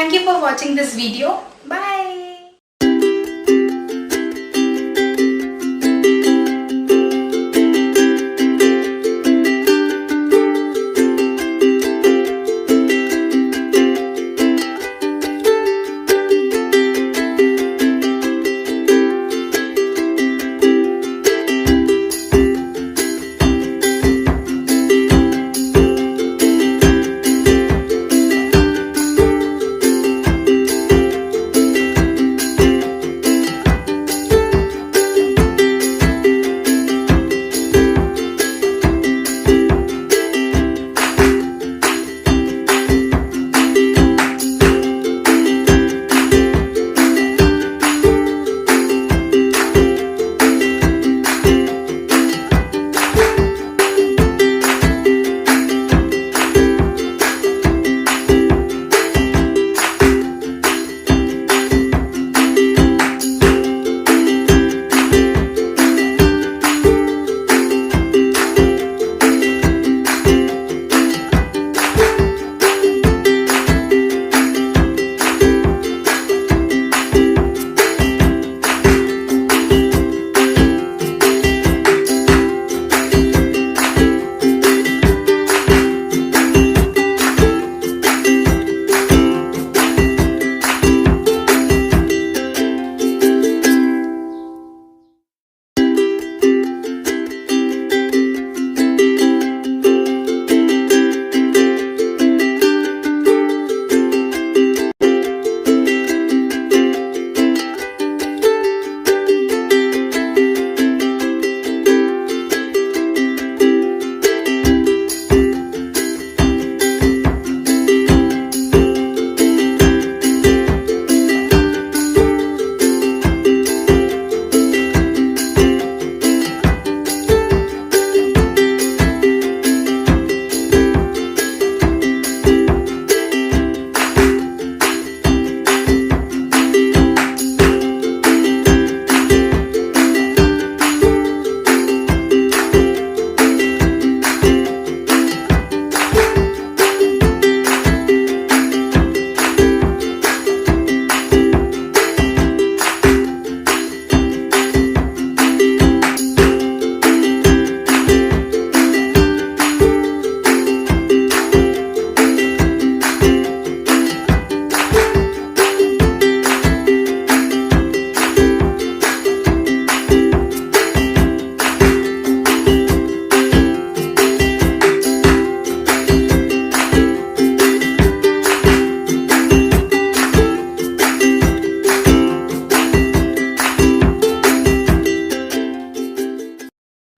Thank you for watching this video. Bye.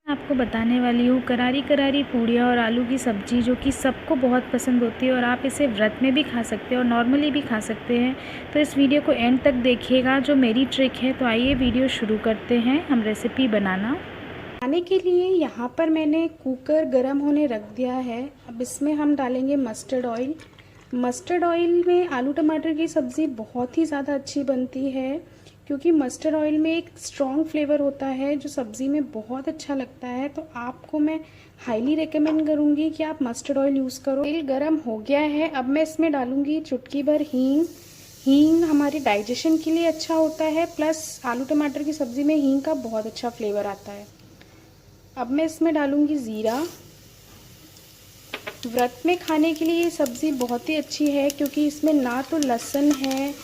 आपको बताने वाली हूँ करारी करारी पूड़ियाँ और आलू की सब्ज़ी, जो कि सबको बहुत पसंद होती है और आप इसे व्रत में भी खा सकते हैं और नॉर्मली भी खा सकते हैं। तो इस वीडियो को एंड तक देखिएगा, जो मेरी ट्रिक है। तो आइए वीडियो शुरू करते हैं हम रेसिपी बनाना। बनाने के लिए यहाँ पर मैंने कुकर गरम होने रख दिया है। अब इसमें हम डालेंगे मस्टर्ड ऑयल। मस्टर्ड ऑयल में आलू टमाटर की सब्ज़ी बहुत ही ज़्यादा अच्छी बनती है, क्योंकि मस्टर्ड ऑयल में एक स्ट्रॉन्ग फ्लेवर होता है जो सब्ज़ी में बहुत अच्छा लगता है। तो आपको मैं हाईली रेकमेंड करूँगी कि आप मस्टर्ड ऑयल यूज़ करो। तेल गरम हो गया है, अब मैं इसमें डालूँगी चुटकी भर हींग। हींग हमारे डाइजेशन के लिए अच्छा होता है, प्लस आलू टमाटर की सब्ज़ी में हींग का बहुत अच्छा फ्लेवर आता है। अब मैं इसमें डालूँगी ज़ीरा। व्रत में खाने के लिए ये सब्ज़ी बहुत ही अच्छी है, क्योंकि इसमें ना तो लहसुन है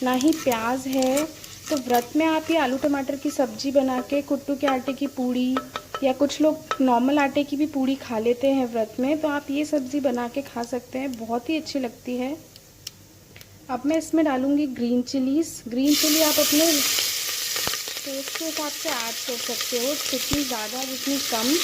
ना ही प्याज है। तो व्रत में आप ये आलू टमाटर की सब्ज़ी बना के कुट्टू के आटे की पूड़ी, या कुछ लोग नॉर्मल आटे की भी पूड़ी खा लेते हैं व्रत में, तो आप ये सब्ज़ी बना के खा सकते हैं, बहुत ही अच्छी लगती है। अब मैं इसमें डालूँगी ग्रीन चिलीज़। ग्रीन चिली आप अपने टेस्ट के हिसाब से ऐड कर सकते हो, जितनी ज़्यादा जितनी कम।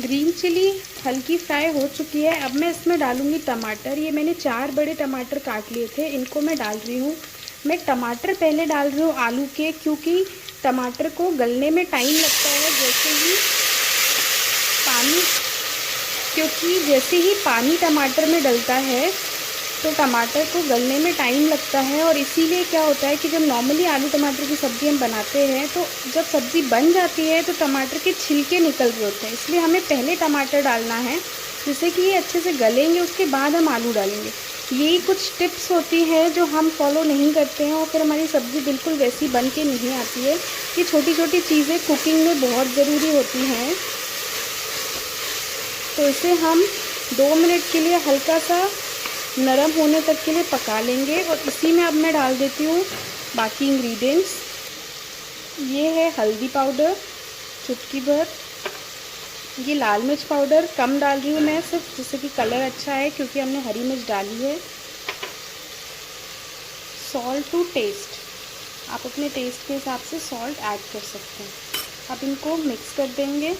ग्रीन चिली हल्की फ्राई हो चुकी है। अब मैं इसमें डालूँगी टमाटर। ये मैंने 4 बड़े टमाटर काट लिए थे, इनको मैं डाल रही हूँ। मैं टमाटर पहले डाल रही हूँ आलू के, क्योंकि टमाटर को गलने में टाइम लगता है। जैसे ही पानी टमाटर में डलता है तो टमाटर को गलने में टाइम लगता है, और इसीलिए क्या होता है कि जब नॉर्मली आलू टमाटर की सब्ज़ी हम बनाते हैं तो जब सब्ज़ी बन जाती है तो टमाटर के छिलके निकल रहे होते हैं, इसलिए हमें पहले टमाटर डालना है। जिससे कि ये अच्छे से गलेंगे, उसके बाद हम आलू डालेंगे। यही कुछ टिप्स होती है जो हम फॉलो नहीं करते हैं और फिर हमारी सब्ज़ी बिल्कुल वैसी बन के नहीं आती है। ये छोटी छोटी चीज़ें कुकिंग में बहुत ज़रूरी होती हैं। तो इसे हम 2 मिनट के लिए हल्का सा नरम होने तक के लिए पका लेंगे। और इसी में अब मैं डाल देती हूँ बाकी इंग्रेडिएंट्स। ये है हल्दी पाउडर चुटकी भर, ये लाल मिर्च पाउडर कम डाल रही हूँ मैं सिर्फ, जिससे कि कलर अच्छा है क्योंकि हमने हरी मिर्च डाली है। सॉल्ट टू टेस्ट, आप अपने टेस्ट के हिसाब से सॉल्ट ऐड कर सकते हैं। अब इनको मिक्स कर देंगे।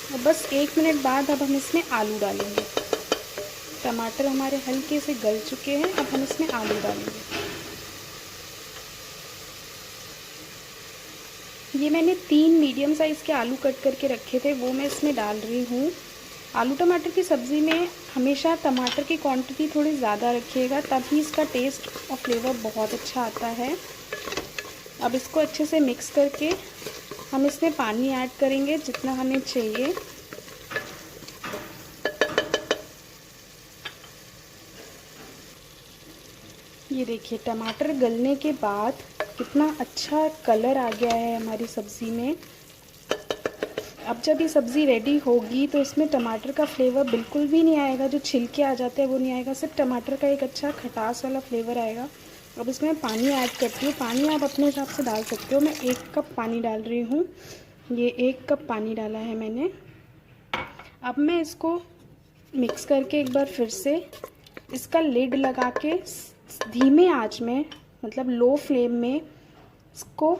और बस 1 मिनट बाद अब हम इसमें आलू डालेंगे। टमाटर हमारे हल्के से गल चुके हैं, अब हम इसमें आलू डालेंगे। ये मैंने 3 मीडियम साइज़ के आलू कट करके रखे थे, वो मैं इसमें डाल रही हूँ। आलू टमाटर की सब्ज़ी में हमेशा टमाटर की क्वांटिटी थोड़ी ज़्यादा रखिएगा, तभी इसका टेस्ट और फ्लेवर बहुत अच्छा आता है। अब इसको अच्छे से मिक्स करके हम इसमें पानी ऐड करेंगे जितना हमें चाहिए। ये देखिए टमाटर गलने के बाद कितना अच्छा कलर आ गया है हमारी सब्ज़ी में। अब जब ये सब्ज़ी रेडी होगी तो इसमें टमाटर का फ्लेवर बिल्कुल भी नहीं आएगा, जो छिलके आ जाते हैं वो नहीं आएगा, सिर्फ टमाटर का एक अच्छा खटास वाला फ्लेवर आएगा। अब इसमें पानी ऐड करती हूँ। पानी आप अपने हिसाब से डाल सकते हो। मैं 1 कप पानी डाल रही हूँ। ये 1 कप पानी डाला है मैंने। अब मैं इसको मिक्स करके एक बार फिर से इसका लिड लगा के धीमे आंच में, मतलब लो फ्लेम में, इसको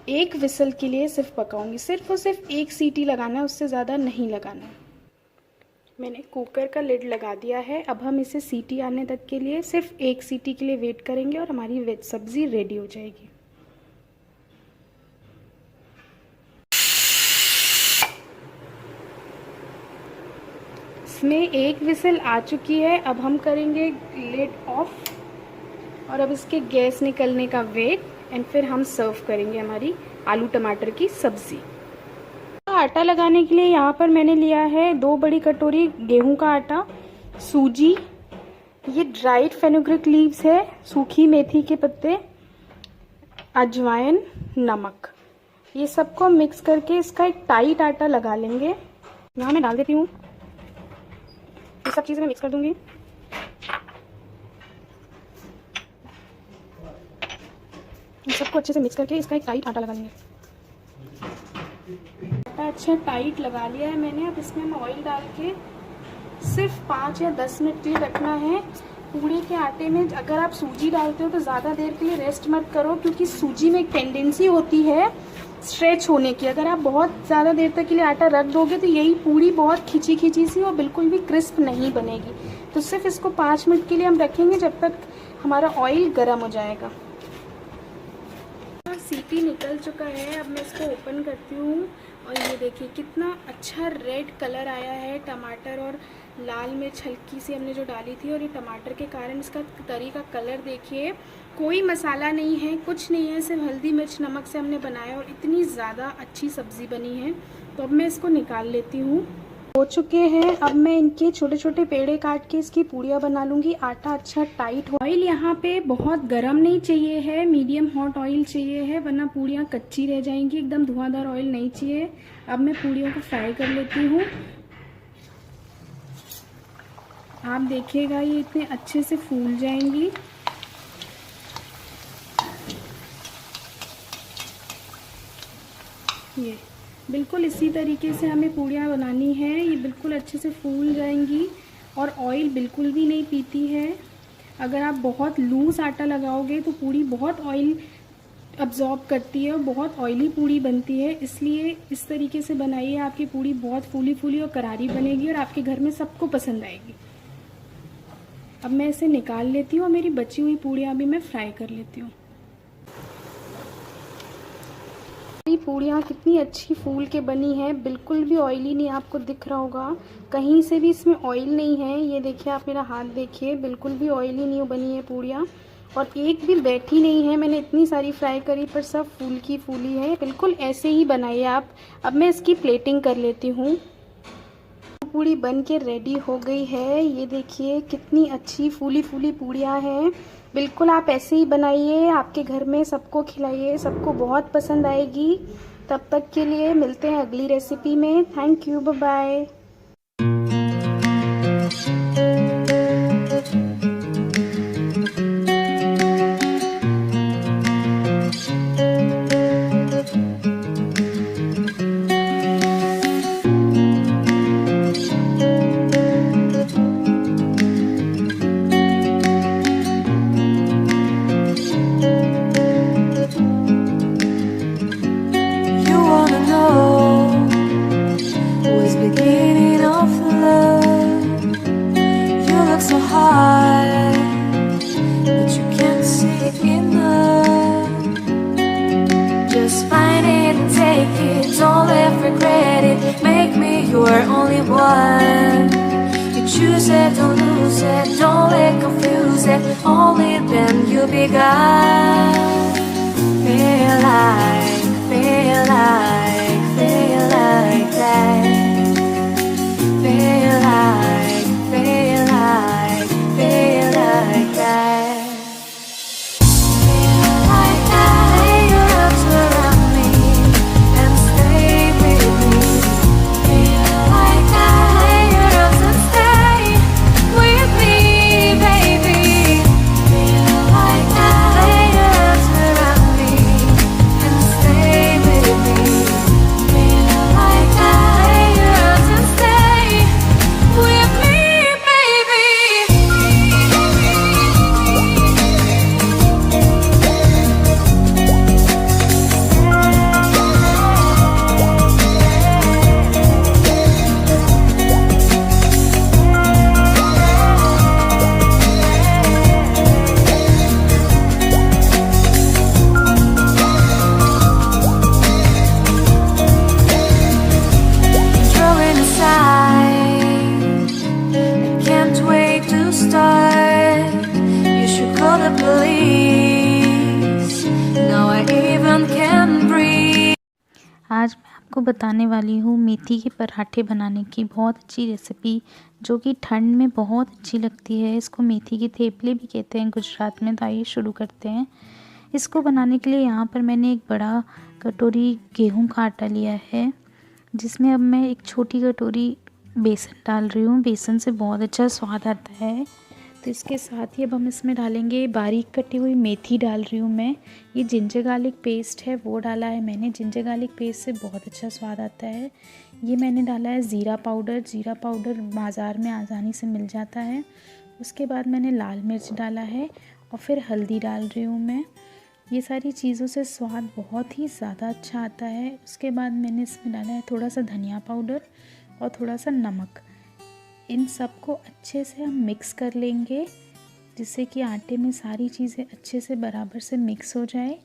1 विसल के लिए सिर्फ पकाऊंगी। सिर्फ और सिर्फ 1 सीटी लगाना है, उससे ज़्यादा नहीं लगाना है। मैंने कुकर का लिड लगा दिया है। अब हम इसे सीटी आने तक के लिए सिर्फ 1 सीटी के लिए वेट करेंगे और हमारी वेज सब्ज़ी रेडी हो जाएगी। इसमें 1 विसल आ चुकी है। अब हम करेंगे लिड ऑफ और अब इसके गैस निकलने का वेट एंड फिर हम सर्व करेंगे हमारी आलू टमाटर की सब्ज़ी। आटा लगाने के लिए यहाँ पर मैंने लिया है 2 बड़ी कटोरी गेहूं का आटा, सूजी, ये ड्राइड फेनुग्रीक लीव्स है, सूखी मेथी के पत्ते, अजवाइन, नमक। ये सबको मिक्स करके इसका एक टाइट आटा लगा लेंगे। यहाँ मैं डाल देती हूँ, ये सब चीज़ें मैं मिक्स कर दूंगी। सबको अच्छे से मिक्स करके इसका एक टाइट आटा लगा लेंगे। आटा अच्छा टाइट लगा लिया है मैंने। अब इसमें हम ऑयल डाल के सिर्फ 5 या 10 मिनट के लिए रखना है। पूड़ी के आटे में अगर आप सूजी डालते हो तो ज़्यादा देर के लिए रेस्ट मत करो, क्योंकि सूजी में एक टेंडेंसी होती है स्ट्रेच होने की। अगर आप बहुत ज़्यादा देर तक के लिए आटा रख दोगे तो यही पूड़ी बहुत खिंची खिंची सी और बिल्कुल भी क्रिस्प नहीं बनेगी। तो सिर्फ इसको 5 मिनट के लिए हम रखेंगे, जब तक हमारा ऑयल गर्म हो जाएगा। सीटी निकल चुका है। अब मैं इसको ओपन करती हूँ और ये देखिए कितना अच्छा रेड कलर आया है। टमाटर और लाल मिर्च हल्की सी हमने जो डाली थी और ये टमाटर के कारण इसका तरी का कलर देखिए। कोई मसाला नहीं है, कुछ नहीं है, सिर्फ हल्दी मिर्च नमक से हमने बनाया और इतनी ज़्यादा अच्छी सब्ज़ी बनी है। तो अब मैं इसको निकाल लेती हूँ। हो चुके हैं। अब मैं इनके छोटे छोटे पेड़े काट के इसकी पूड़ियाँ बना लूँगी। आटा अच्छा टाइट हो। ऑयल यहाँ पे बहुत गर्म नहीं चाहिए है, मीडियम हॉट ऑयल चाहिए है, वरना पूड़ियाँ कच्ची रह जाएंगी। एकदम धुआंधार ऑयल नहीं चाहिए। अब मैं पूड़ियों को फ्राई कर लेती हूँ। आप देखिएगा ये इतने अच्छे से फूल जाएंगी। ये बिल्कुल इसी तरीके से हमें पूड़ियाँ बनानी है। ये बिल्कुल अच्छे से फूल जाएंगी और ऑयल बिल्कुल भी नहीं पीती है। अगर आप बहुत लूज़ आटा लगाओगे तो पूड़ी बहुत ऑयल अब्जॉर्ब करती है और बहुत ऑयली पूड़ी बनती है। इसलिए इस तरीके से बनाइए, आपकी पूड़ी बहुत फूली फूली और करारी बनेगी और आपके घर में सबको पसंद आएगी। अब मैं इसे निकाल लेती हूँ और मेरी बची हुई पूड़ियाँ भी मैं फ्राई कर लेती हूँ। पूड़ियाँ कितनी अच्छी फूल के बनी है, बिल्कुल भी ऑयली नहीं। आपको दिख रहा होगा कहीं से भी इसमें ऑयल नहीं है। ये देखिए, आप मेरा हाथ देखिए, बिल्कुल भी ऑयली नहीं बनी है पूड़ियाँ। और एक भी बैठी नहीं है। मैंने इतनी सारी फ्राई करी पर सब फूल की फूली है। बिल्कुल ऐसे ही बनाइए आप। अब मैं इसकी प्लेटिंग कर लेती हूँ। पूड़ी बन के रेडी हो गई है। ये देखिए कितनी अच्छी फूली फूली पूड़ियाँ हैं। बिल्कुल आप ऐसे ही बनाइए, आपके घर में सबको खिलाइए, सबको बहुत पसंद आएगी। तब तक के लिए मिलते हैं अगली रेसिपी में। Thank you, bye bye. You wanna know what's beginning of love? You look so high, but you can't see enough. Just find it and take it, don't let regret it. Make me your only one. You choose it, don't lose it, don't let confuse it. Only then you begun. Feel like, feel like, feel like that. Feel like, feel like, feel like that. Feel like that. Lay your arms around me and stay with me. Feel like that. Lay your arms and stay with me, baby. Feel like that. Lay your arms around me and stay with me. Feel like that. Lay your arms and stay with me, baby. Drawing aside, I can't wait to start. You should call the police. Now I even can breathe. आज मैं आपको बताने वाली हूँ मेथी के पराठे बनाने की बहुत अच्छी रेसिपी, जो कि ठंड में बहुत अच्छी लगती है। इसको मेथी के थेपले भी कहते हैं गुजरात में। तो आइए शुरू करते हैं। इसको बनाने के लिए यहाँ पर मैंने एक बड़ा कटोरी गेहूं का आटा लिया है, जिसमें अब मैं एक छोटी कटोरी बेसन डाल रही हूँ। बेसन से बहुत अच्छा स्वाद आता है। तो इसके साथ ही अब हम इसमें डालेंगे बारीक कटी हुई मेथी डाल रही हूँ मैं। ये जिंजर गार्लिक पेस्ट है वो डाला है मैंने। जिंजर गार्लिक पेस्ट से बहुत अच्छा स्वाद आता है। ये मैंने डाला है ज़ीरा पाउडर। ज़ीरा पाउडर बाज़ार में आसानी से मिल जाता है। उसके बाद मैंने लाल मिर्च डाला है और फिर हल्दी डाल रही हूँ मैं। ये सारी चीज़ों से स्वाद बहुत ही ज़्यादा अच्छा आता है। उसके बाद मैंने इसमें डाला है थोड़ा सा धनिया पाउडर और थोड़ा सा नमक। इन सबको अच्छे से हम मिक्स कर लेंगे, जिससे कि आटे में सारी चीज़ें अच्छे से बराबर से मिक्स हो जाए।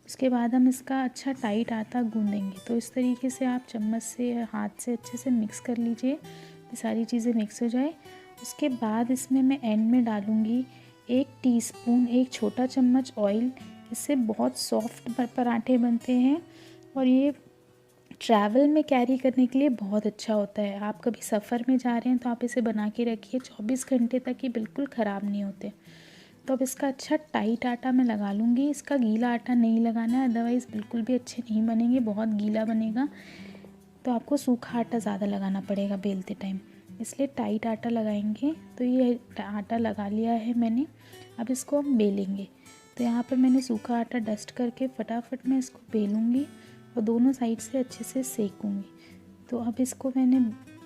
उसके बाद हम इसका अच्छा टाइट आटा गूँधेंगे। तो इस तरीके से आप चम्मच से या हाथ से अच्छे से मिक्स कर लीजिए कि सारी चीज़ें मिक्स हो जाए। उसके बाद इसमें मैं एंड में डालूँगी 1 टीस्पून, 1 छोटा चम्मच ऑयल। इससे बहुत सॉफ्ट पराठे बनते हैं और ये ट्रैवल में कैरी करने के लिए बहुत अच्छा होता है। आप कभी सफ़र में जा रहे हैं तो आप इसे बना के रखिए, 24 घंटे तक ये बिल्कुल ख़राब नहीं होते। तो अब इसका अच्छा टाइट आटा मैं लगा लूँगी। इसका गीला आटा नहीं लगाना है, अदरवाइज़ बिल्कुल भी अच्छे नहीं बनेंगे, बहुत गीला बनेगा। तो आपको सूखा आटा ज़्यादा लगाना पड़ेगा बेलते टाइम, इसलिए टाइट आटा लगाएंगे। तो ये आटा लगा लिया है मैंने। अब इसको हम बेलेंगे। तो यहाँ पर मैंने सूखा आटा डस्ट करके फटाफट मैं इसको बेलूँगी और दोनों साइड से अच्छे से सेकूँगी। तो अब इसको मैंने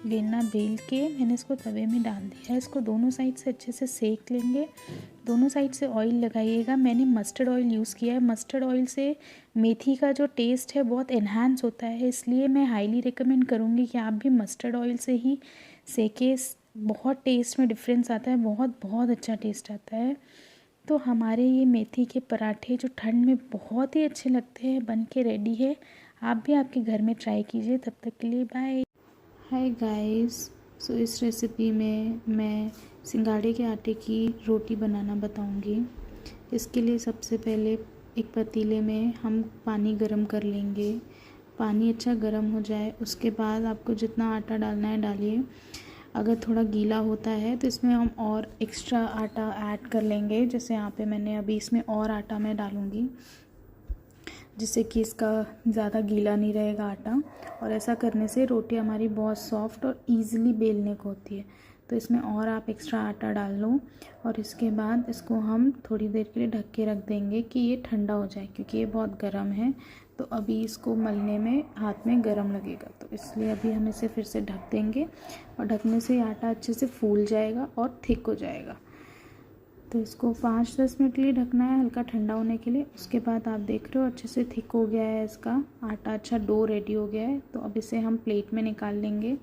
बेलना बेल के मैंने इसको तवे में डाल दिया है। इसको दोनों साइड से अच्छे से सेक लेंगे। दोनों साइड से ऑयल लगाइएगा। मैंने मस्टर्ड ऑयल यूज़ किया है। मस्टर्ड ऑयल से मेथी का जो टेस्ट है बहुत एनहांस होता है, इसलिए मैं हाईली रिकमेंड करूँगी कि आप भी मस्टर्ड ऑयल से ही सेके। बहुत टेस्ट में डिफरेंस आता है, बहुत बहुत अच्छा टेस्ट आता है। तो हमारे ये मेथी के पराठे जो ठंड में बहुत ही अच्छे लगते हैं बन के रेडी है। आप भी आपके घर में ट्राई कीजिए। तब तक के लिए बाय। हाय गाइस, सो इस रेसिपी में मैं सिंगाड़े के आटे की रोटी बनाना बताऊंगी। इसके लिए सबसे पहले एक पतीले में हम पानी गरम कर लेंगे। पानी अच्छा गरम हो जाए उसके बाद आपको जितना आटा डालना है डालिए। अगर थोड़ा गीला होता है तो इसमें हम और एक्स्ट्रा आटा ऐड कर लेंगे। जैसे यहाँ पे मैंने अभी इसमें और आटा मैं डालूँगी जिससे कि इसका ज़्यादा गीला नहीं रहेगा आटा। और ऐसा करने से रोटी हमारी बहुत सॉफ्ट और इजीली बेलने को होती है। तो इसमें और आप एक्स्ट्रा आटा डाल लो और इसके बाद इसको हम थोड़ी देर के लिए ढक के रख देंगे कि ये ठंडा हो जाए, क्योंकि ये बहुत गर्म है तो अभी इसको मलने में हाथ में गर्म लगेगा। तो इसलिए अभी हम इसे फिर से ढक देंगे और ढकने से आटा अच्छे से फूल जाएगा और थिक हो जाएगा। तो इसको 5-10 मिनट के लिए ढकना है हल्का ठंडा होने के लिए। उसके बाद आप देख रहे हो अच्छे से थिक हो गया है, इसका आटा अच्छा डो रेडी हो गया है। तो अब इसे हम प्लेट में निकाल लेंगे।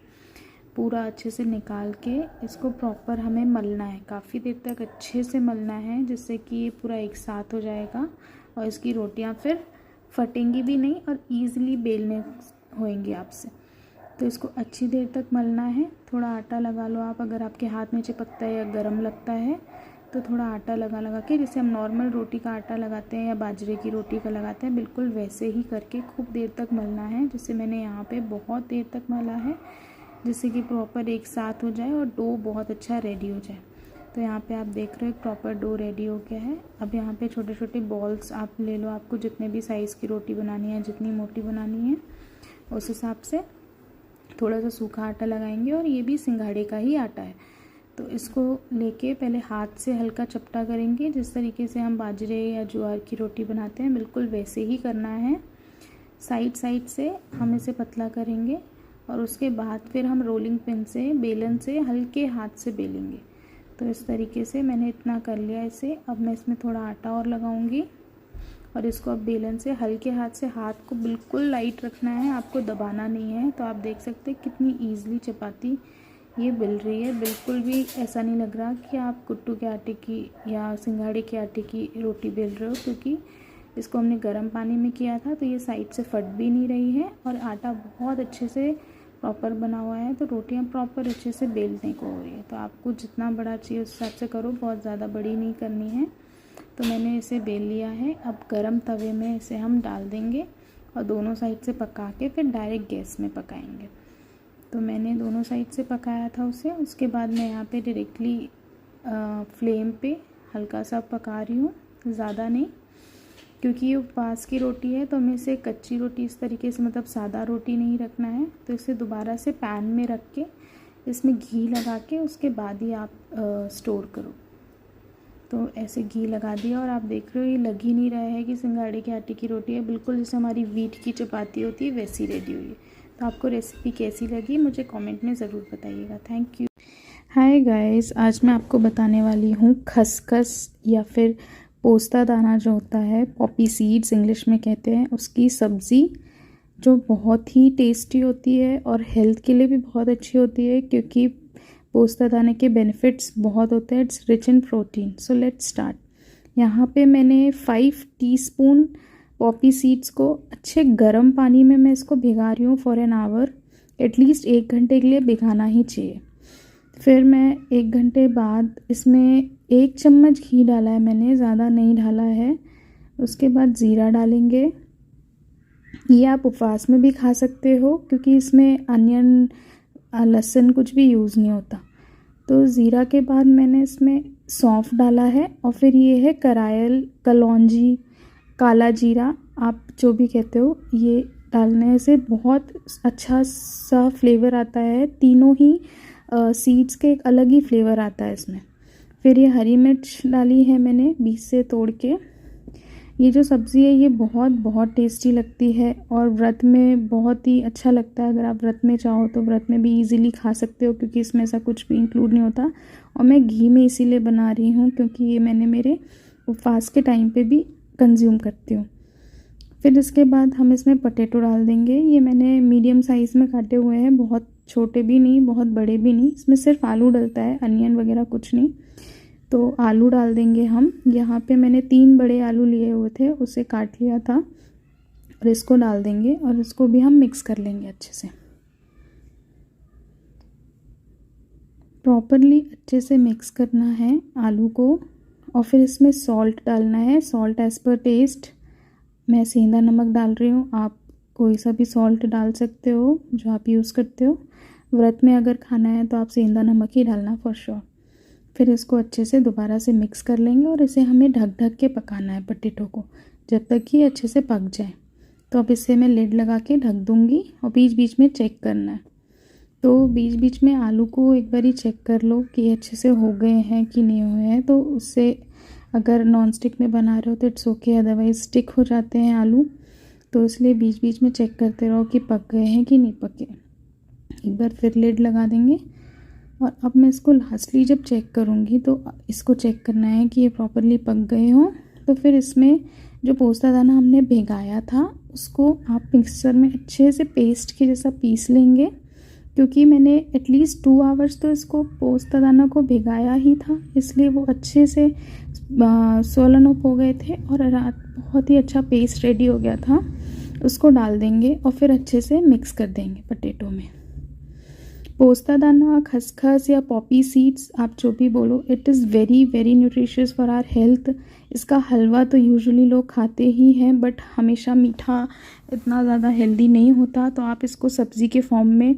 पूरा अच्छे से निकाल के इसको प्रॉपर हमें मलना है, काफ़ी देर तक अच्छे से मलना है जिससे कि ये पूरा एक साथ हो जाएगा और इसकी रोटियां फिर फटेंगी भी नहीं और ईज़िली बेलने होएंगी आपसे। तो इसको अच्छी देर तक मलना है। थोड़ा आटा लगा लो आप, अगर आपके हाथ में चिपकता है या गरम लगता है तो थोड़ा आटा लगा के, जैसे हम नॉर्मल रोटी का आटा लगाते हैं या बाजरे की रोटी का लगाते हैं, बिल्कुल वैसे ही करके खूब देर तक मलना है। जैसे मैंने यहाँ पे बहुत देर तक मला है जिससे कि प्रॉपर एक साथ हो जाए और डो बहुत अच्छा रेडी हो जाए। तो यहाँ पे आप देख रहे हो प्रॉपर डो रेडी हो गया है। अब यहाँ पे छोटे छोटे बॉल्स आप ले लो, आपको जितने भी साइज़ की रोटी बनानी है, जितनी मोटी बनानी है उस हिसाब से थोड़ा सा सूखा आटा लगाएंगे। और ये भी सिंघाड़े का ही आटा है। तो इसको लेके पहले हाथ से हल्का चपटा करेंगे, जिस तरीके से हम बाजरे या ज्वार की रोटी बनाते हैं बिल्कुल वैसे ही करना है। साइड से हम इसे पतला करेंगे और उसके बाद फिर हम रोलिंग पिन से, बेलन से हल्के हाथ से बेलेंगे। तो इस तरीके से मैंने इतना कर लिया इसे। अब मैं इसमें थोड़ा आटा और लगाऊंगी और इसको अब बेलन से हल्के हाथ से, हाथ को बिल्कुल लाइट रखना है, आपको दबाना नहीं है। तो आप देख सकते हैं कितनी ईजिली चपाती ये बेल रही है। बिल्कुल भी ऐसा नहीं लग रहा कि आप कुट्टू के आटे की या सिंघाड़े के आटे की रोटी बेल रहे हो, क्योंकि इसको हमने गर्म पानी में किया था तो ये साइड से फट भी नहीं रही है और आटा बहुत अच्छे से प्रॉपर बना हुआ है। तो रोटियां प्रॉपर अच्छे से बेलने को हो रही है। तो आपको जितना बड़ा चाहिए उस हिसाब से करो, बहुत ज़्यादा बड़ी नहीं करनी है। तो मैंने इसे बेल लिया है। अब गरम तवे में इसे हम डाल देंगे और दोनों साइड से पका के फिर डायरेक्ट गैस में पकाएंगे। तो मैंने दोनों साइड से पकाया था उसे। उसके बाद मैं यहाँ पे डायरेक्टली फ्लेम पे हल्का सा पका रही हूँ, ज़्यादा नहीं, क्योंकि ये उपवास की रोटी है तो हमें इसे कच्ची रोटी इस तरीके से, मतलब सादा रोटी नहीं रखना है। तो इसे दोबारा से पैन में रख के इसमें घी लगा के उसके बाद ही आप स्टोर करो। तो ऐसे घी लगा दिया और आप देख रहे हो ये लग ही नहीं रहा है कि सिंघाड़े के आटे की रोटी है, बिल्कुल जैसे हमारी व्हीट की चपाती होती है वैसी रेडी हुई है। तो आपको रेसिपी कैसी लगी मुझे कमेंट में ज़रूर बताइएगा। Thank you. हाय गाइस, आज मैं आपको बताने वाली हूँ खसखस या फिर पोस्ता दाना जो होता है, पॉपी सीड्स इंग्लिश में कहते हैं, उसकी सब्ज़ी जो बहुत ही टेस्टी होती है और हेल्थ के लिए भी बहुत अच्छी होती है, क्योंकि पोस्ता दाने के बेनिफिट्स बहुत होते हैं। It's rich in protein. So let's start. यहाँ पे मैंने 5 टीस्पून पॉपी सीड्स को अच्छे गर्म पानी में मैं इसको भिगा रही हूँ फॉर एन आवर। एटलीस्ट 1 घंटे के लिए भिगाना ही चाहिए। फिर मैं 1 घंटे बाद इसमें 1 चम्मच घी डाला है मैंने, ज़्यादा नहीं डाला है। उसके बाद ज़ीरा डालेंगे। ये आप उपवास में भी खा सकते हो क्योंकि इसमें अनियन, लहसुन कुछ भी यूज़ नहीं होता। तो ज़ीरा के बाद मैंने इसमें सौंफ डाला है और फिर ये है करायल, कलौंजी, काला जीरा, आप जो भी कहते हो। ये डालने से बहुत अच्छा सा फ्लेवर आता है। तीनों ही सीड्स के एक अलग ही फ्लेवर आता है इसमें। फिर ये हरी मिर्च डाली है मैंने बीच से तोड़ के। ये जो सब्ज़ी है ये बहुत बहुत टेस्टी लगती है और व्रत में बहुत ही अच्छा लगता है। अगर आप व्रत में चाहो तो व्रत में भी इजीली खा सकते हो, क्योंकि इसमें ऐसा कुछ भी इंक्लूड नहीं होता। और मैं घी में इसीलिए बना रही हूँ क्योंकि ये मैंने मेरे उपवास के टाइम पे भी कंज्यूम करती हूँ। फिर इसके बाद हम इसमें पोटैटो डाल देंगे। ये मैंने मीडियम साइज़ में काटे हुए हैं, बहुत छोटे भी नहीं बहुत बड़े भी नहीं। इसमें सिर्फ आलू डलता है, अनियन वगैरह कुछ नहीं। तो आलू डाल देंगे हम। यहाँ पे मैंने 3 बड़े आलू लिए हुए थे, उसे काट लिया था और इसको डाल देंगे और इसको भी हम मिक्स कर लेंगे अच्छे से। प्रॉपरली अच्छे से मिक्स करना है आलू को और फिर इसमें सॉल्ट डालना है, सॉल्ट एज़ पर टेस्ट। मैं सेंधा नमक डाल रही हूँ, आप कोई सा भी सॉल्ट डाल सकते हो जो आप यूज़ करते हो। व्रत में अगर खाना है तो आप सेंधा नमक ही डालना फॉर श्योर। फिर इसको अच्छे से दोबारा से मिक्स कर लेंगे और इसे हमें ढक ढक के पकाना है पोटैटो को, जब तक कि अच्छे से पक जाए। तो अब इससे मैं लिड लगा के ढक दूँगी और बीच बीच में चेक करना है। तो बीच बीच में आलू को एक बार ही चेक कर लो कि अच्छे से हो गए हैं कि नहीं हुए हैं। तो उससे अगर नॉन स्टिक में बना रहे हो तो इट्स ओके, अदरवाइज़ स्टिक हो जाते हैं आलू। तो इसलिए बीच बीच में चेक करते रहो कि पक गए हैं कि नहीं पके। एक बार फिर लिड लगा देंगे। और अब मैं इसको लास्टली जब चेक करूँगी तो इसको चेक करना है कि ये प्रॉपरली पक गए हों। तो फिर इसमें जो पोस्ता दाना हमने भिगाया था उसको आप मिक्सर में अच्छे से पेस्ट के जैसा पीस लेंगे, क्योंकि मैंने एटलीस्ट 2 आवर्स तो इसको पोस्ता दाना को भिगाया ही था, इसलिए वो अच्छे से सोलन अप हो गए थे और रात बहुत ही अच्छा पेस्ट रेडी हो गया था। उसको डाल देंगे और फिर अच्छे से मिक्स कर देंगे पोटैटो में। पोस्ता दाना, खसखस या पॉपी सीड्स, आप जो भी बोलो, it is very very nutritious for our health. इसका हलवा तो यूजुअली लोग खाते ही हैं, बट हमेशा मीठा इतना ज़्यादा हेल्दी नहीं होता, तो आप इसको सब्ज़ी के फॉर्म में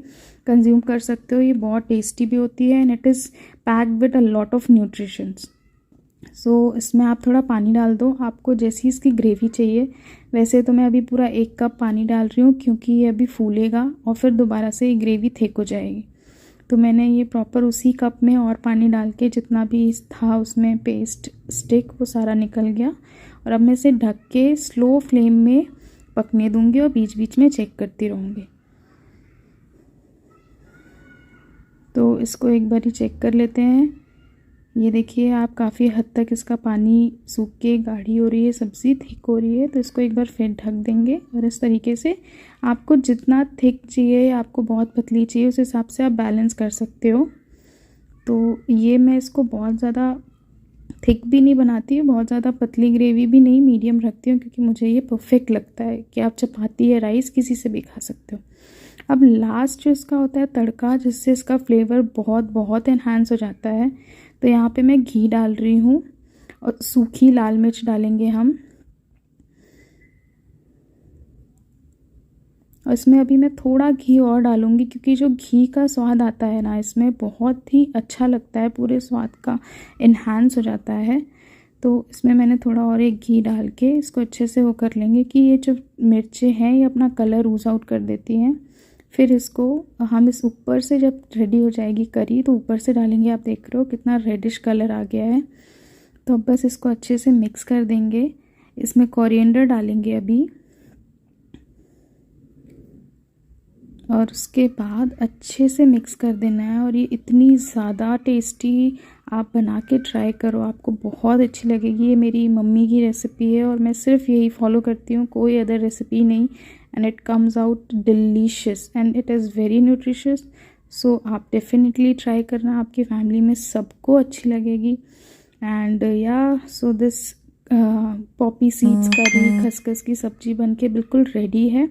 कंज्यूम कर सकते हो। ये बहुत टेस्टी भी होती है and it is packed with a lot of nutritions. So इसमें आप थोड़ा पानी डाल दो, आपको जैसी इसकी ग्रेवी चाहिए। वैसे तो मैं अभी पूरा 1 कप पानी डाल रही हूँ, क्योंकि ये अभी फूलेगा और फिर दोबारा से ये ग्रेवी थिक हो जाएगी। तो मैंने ये प्रॉपर उसी कप में और पानी डाल के जितना भी था उसमें पेस्ट स्टिक वो सारा निकल गया। और अब मैं इसे ढक के स्लो फ्लेम में पकने दूंगी और बीच बीच में चेक करती रहूँगी। तो इसको एक बार ही चेक कर लेते हैं। ये देखिए आप, काफ़ी हद तक इसका पानी सूख के गाढ़ी हो रही है, सब्ज़ी थिक हो रही है। तो इसको एक बार फिर ढक देंगे और इस तरीके से आपको जितना थिक चाहिए, आपको बहुत पतली चाहिए, उस हिसाब से आप बैलेंस कर सकते हो। तो ये मैं इसको बहुत ज़्यादा थिक भी नहीं बनाती, बहुत ज़्यादा पतली ग्रेवी भी नहीं, मीडियम रखती हूँ, क्योंकि मुझे ये परफेक्ट लगता है कि आप चपाती या राइस किसी से भी खा सकते हो। अब लास्ट जो इसका होता है तड़का, जिससे इसका फ्लेवर बहुत बहुत एनहांस हो जाता है। तो यहाँ पे मैं घी डाल रही हूँ और सूखी लाल मिर्च डालेंगे हम। और इसमें अभी मैं थोड़ा घी और डालूँगी, क्योंकि जो घी का स्वाद आता है ना, इसमें बहुत ही अच्छा लगता है, पूरे स्वाद का इन्हांस हो जाता है। तो इसमें मैंने थोड़ा और एक घी डाल के इसको अच्छे से वो कर लेंगे कि ये जो मिर्चें हैं ये अपना कलर लूज आउट कर देती हैं। फिर इसको हम इस ऊपर से जब रेडी हो जाएगी करी तो ऊपर से डालेंगे। आप देख रहे हो कितना रेडिश कलर आ गया है। तो अब बस इसको अच्छे से मिक्स कर देंगे। इसमें कोरिएंडर डालेंगे अभी, और उसके बाद अच्छे से मिक्स कर देना है। और ये इतनी ज़्यादा टेस्टी, आप बना के ट्राई करो, आपको बहुत अच्छी लगेगी। ये मेरी मम्मी की रेसिपी है और मैं सिर्फ यही फॉलो करती हूँ, कोई अदर रेसिपी नहीं। And it comes out delicious and it is very nutritious. So आप डेफिनेटली ट्राई करना, आपकी फैमिली में सबको अच्छी लगेगी। एंड या सो दिस पॉपी सीड्स करी, खसखस की सब्जी बनके बिल्कुल रेडी है।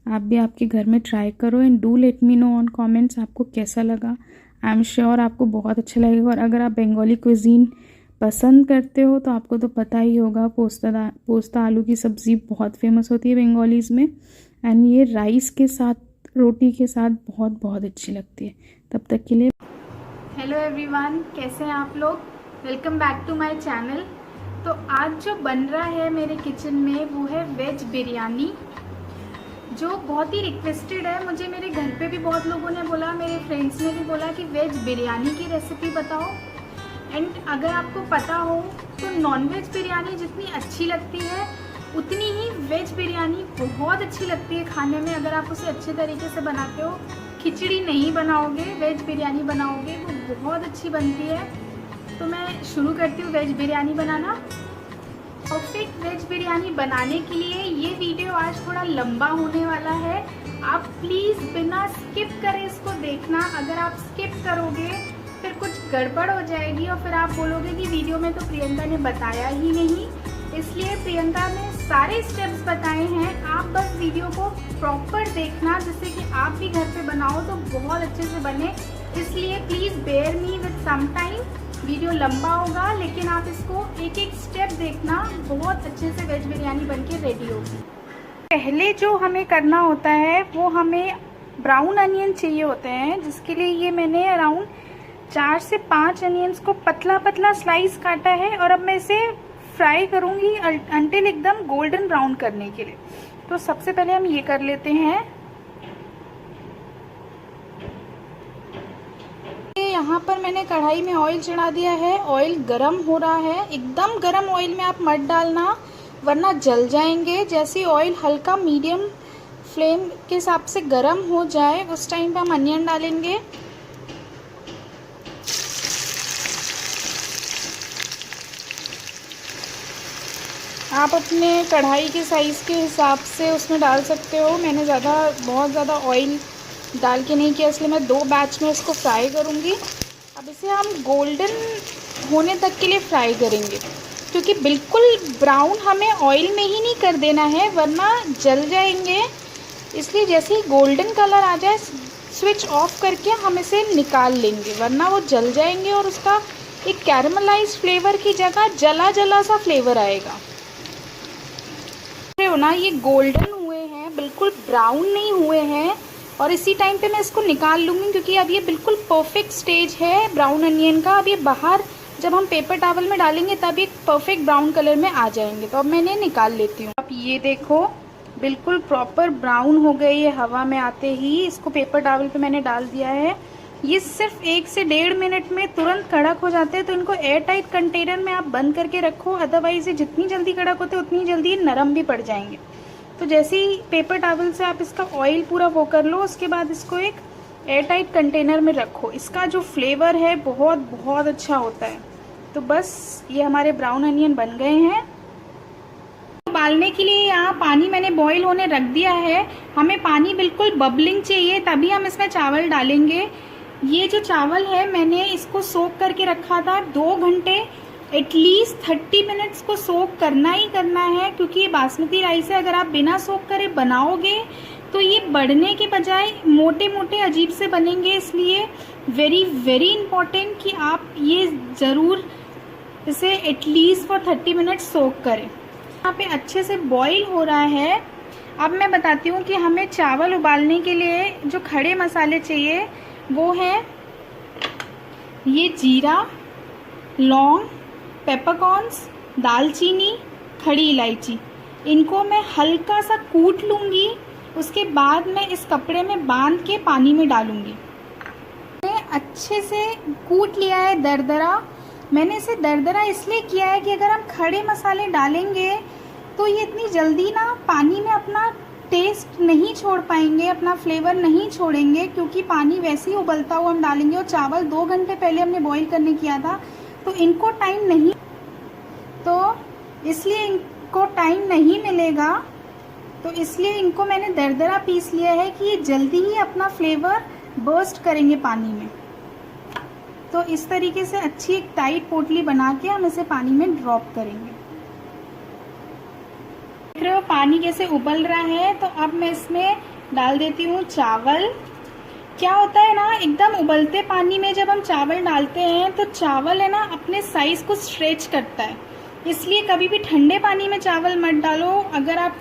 आप भी आपके घर में ट्राई करो and do let me know on comments आपको कैसा लगा। आई एम श्योर आपको बहुत अच्छा लगेगा। और अगर आप बंगाली क्विजीन पसंद करते हो तो आपको तो पता ही होगा, पोस्ता आलू की सब्ज़ी बहुत फेमस होती है बंगालीज़ में। एंड ये राइस के साथ, रोटी के साथ बहुत बहुत अच्छी लगती है। तब तक के लिए हेलो एवरीवन, कैसे हैं आप लोग? Welcome back to my channel. तो आज जो बन रहा है मेरे किचन में वो है वेज बिरयानी, जो बहुत ही रिक्वेस्टेड है। मुझे मेरे घर पे भी बहुत लोगों ने बोला, मेरे फ्रेंड्स ने भी बोला कि वेज बिरयानी की रेसिपी बताओ। एंड अगर आपको पता हो तो नॉनवेज बिरयानी जितनी अच्छी लगती है उतनी ही वेज बिरयानी बहुत अच्छी लगती है खाने में, अगर आप उसे अच्छे तरीके से बनाते हो। खिचड़ी नहीं बनाओगे, वेज बिरयानी बनाओगे, वो बहुत अच्छी बनती है। तो मैं शुरू करती हूँ वेज बिरयानी बनाना। परफेक्ट वेज बिरयानी बनाने के लिए ये वीडियो आज थोड़ा लंबा होने वाला है। आप प्लीज़ बिना स्किप करे इसको देखना। अगर आप स्किप करोगे फिर कुछ गड़बड़ हो जाएगी और फिर आप बोलोगे कि वीडियो में तो प्रियंका ने बताया ही नहीं। इसलिए प्रियंका ने सारे स्टेप्स बताए हैं, आप बस वीडियो को प्रॉपर देखना, जिससे कि आप भी घर पे बनाओ तो बहुत अच्छे से बने। इसलिए please bear me with some time. Video लंबा होगा, लेकिन आप इसको एक एक स्टेप देखना, बहुत अच्छे से वेज बिरयानी बनके रेडी होगी। पहले जो हमें करना होता है वो हमें ब्राउन अनियन चाहिए होते हैं, जिसके लिए ये मैंने अराउंड 4 से 5 अनियंस को पतला पतला स्लाइस काटा है और अब मैं इसे फ्राई करूँगी अंटिल एकदम गोल्डन ब्राउन करने के लिए। तो सबसे पहले हम ये कर लेते हैं। यहाँ पर मैंने कढ़ाई में ऑयल चढ़ा दिया है, ऑयल गरम हो रहा है। एकदम गरम ऑयल में आप मत डालना वरना जल जाएंगे। जैसे ऑयल हल्का मीडियम फ्लेम के हिसाब से गरम हो जाए उस टाइम पे हम अनियन डालेंगे। आप अपने कढ़ाई के साइज़ के हिसाब से उसमें डाल सकते हो। मैंने बहुत ज़्यादा ऑयल डाल के नहीं किया, इसलिए मैं 2 बैच में इसको फ्राई करूँगी। अब इसे हम गोल्डन होने तक के लिए फ्राई करेंगे, क्योंकि बिल्कुल ब्राउन हमें ऑयल में ही नहीं कर देना है वरना जल जाएंगे। इसलिए जैसे ही गोल्डन कलर आ जाए स्विच ऑफ करके हम इसे निकाल लेंगे, वरना वो जल जाएंगे और उसका एक कैरमलाइज फ्लेवर की जगह जला जला सा फ्लेवर आएगा। ना ये गोल्डन हुए हैं, बिल्कुल ब्राउन नहीं हुए हैं, और इसी टाइम पे मैं इसको निकाल लूँगी, क्योंकि अब ये बिल्कुल परफेक्ट स्टेज है ब्राउन अनियन का। अब ये बाहर जब हम पेपर टॉवल में डालेंगे तब ये परफेक्ट ब्राउन कलर में आ जाएंगे। तो अब मैं इन्हें निकाल लेती हूँ। अब ये देखो बिल्कुल प्रॉपर ब्राउन हो गए ये हवा में आते ही। इसको पेपर टॉवल पे मैंने डाल दिया है। ये सिर्फ 1 से 1.5 मिनट में तुरंत कड़क हो जाते हैं, तो इनको एयर टाइट कंटेनर में आप बंद करके रखो, अदरवाइज ये जितनी जल्दी कड़क होते हैं उतनी जल्दी ये नरम भी पड़ जाएंगे। तो जैसे ही पेपर टॉवल से आप इसका ऑयल पूरा वो कर लो, उसके बाद इसको एक एयर टाइट कंटेनर में रखो। इसका जो फ्लेवर है बहुत बहुत अच्छा होता है। तो बस ये हमारे ब्राउन अनियन बन गए हैं। उबालने के लिए यहाँ पानी मैंने बॉईल होने रख दिया है। हमें पानी बिल्कुल बबलिंग चाहिए, तभी हम इसमें चावल डालेंगे। ये जो चावल है मैंने इसको सोक करके रखा था 2 घंटे, एटलीस्ट 30 मिनट्स को सोक करना ही करना है, क्योंकि ये बासमती राइस है। अगर आप बिना सोक करे बनाओगे तो ये बढ़ने के बजाय मोटे मोटे अजीब से बनेंगे। इसलिए वेरी वेरी इम्पॉर्टेंट कि आप ये ज़रूर इसे एटलीस्ट फॉर 30 मिनट्स सोक करें। यहाँ पे अच्छे से बॉईल हो रहा है। अब मैं बताती हूँ कि हमें चावल उबालने के लिए जो खड़े मसाले चाहिए वो है ये जीरा, लौंग, पेपरकॉर्न्स, दालचीनी, खड़ी इलायची। इनको मैं हल्का सा कूट लूँगी, उसके बाद मैं इस कपड़े में बांध के पानी में डालूँगी। मैंने अच्छे से कूट लिया है दरदरा। मैंने इसे दरदरा इसलिए किया है कि अगर हम खड़े मसाले डालेंगे तो ये इतनी जल्दी ना पानी में अपना टेस्ट नहीं छोड़ पाएंगे, अपना फ्लेवर नहीं छोड़ेंगे, क्योंकि पानी वैसे ही उबलता हुआ हम डालेंगे और चावल 2 घंटे पहले हमने बॉईल करने किया था, तो इनको टाइम नहीं, तो इसलिए इनको टाइम नहीं मिलेगा। तो इसलिए इनको मैंने दरदरा पीस लिया है कि ये जल्दी ही अपना फ्लेवर बर्स्ट करेंगे पानी में। तो इस तरीके से अच्छी एक टाइट पोटली बना के हम इसे पानी में ड्रॉप करेंगे। देख रहे हो पानी कैसे उबल रहा है। तो अब मैं इसमें डाल देती हूँ चावल। क्या होता है ना, एकदम उबलते पानी में जब हम चावल डालते हैं तो चावल है ना अपने साइज को स्ट्रेच करता है, इसलिए कभी भी ठंडे पानी में चावल मत डालो। अगर आप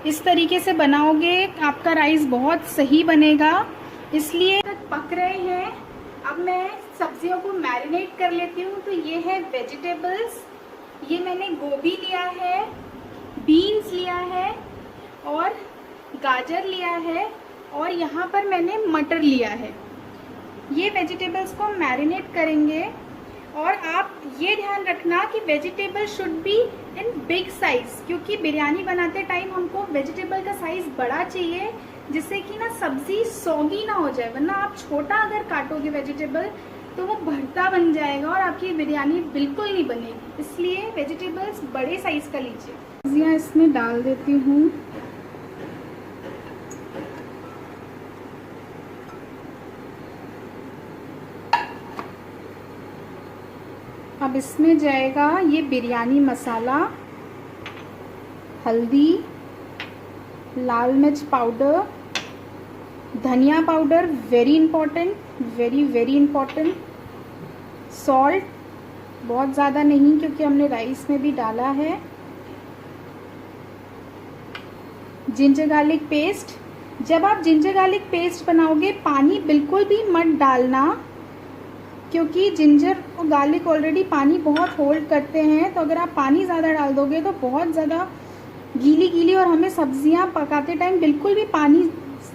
इस तरीके से बनाओगे आपका राइस बहुत सही बनेगा। इसलिए पक रहे हैं। अब मैं सब्जियों को मैरिनेट कर लेती हूँ। तो ये है वेजिटेबल्स, ये मैंने गोभी लिया है, बीन्स लिया है और गाजर लिया है, और यहाँ पर मैंने मटर लिया है। ये वेजिटेबल्स को मैरिनेट करेंगे। और आप ये ध्यान रखना कि vegetable should be in big size, क्योंकि बिरयानी बनाते टाइम हमको वेजिटेबल का साइज बड़ा चाहिए, जिससे कि ना सब्जी सौगी ना हो जाए। वरना आप छोटा अगर काटोगे वेजिटेबल तो वो भरता बन जाएगा और आपकी बिरयानी बिल्कुल नहीं बनेगी। इसलिए वेजिटेबल्स बड़े साइज का लीजिए। सब्जियाँ इसमें डाल देती हूँ। अब इसमें जाएगा ये बिरयानी मसाला, हल्दी, लाल मिर्च पाउडर, धनिया powder very important, very very important, salt, बहुत ज़्यादा नहीं, क्योंकि हमने राइस में भी डाला है। जिंजर गार्लिक पेस्ट, जब आप जिंजर गार्लिक पेस्ट बनाओगे पानी बिल्कुल भी मत डालना, क्योंकि जिंजर और गार्लिक ऑलरेडी पानी बहुत होल्ड करते हैं। तो अगर आप पानी ज़्यादा डाल दोगे तो बहुत ज़्यादा गीली गीली, और हमें सब्जियां पकाते टाइम बिल्कुल भी पानी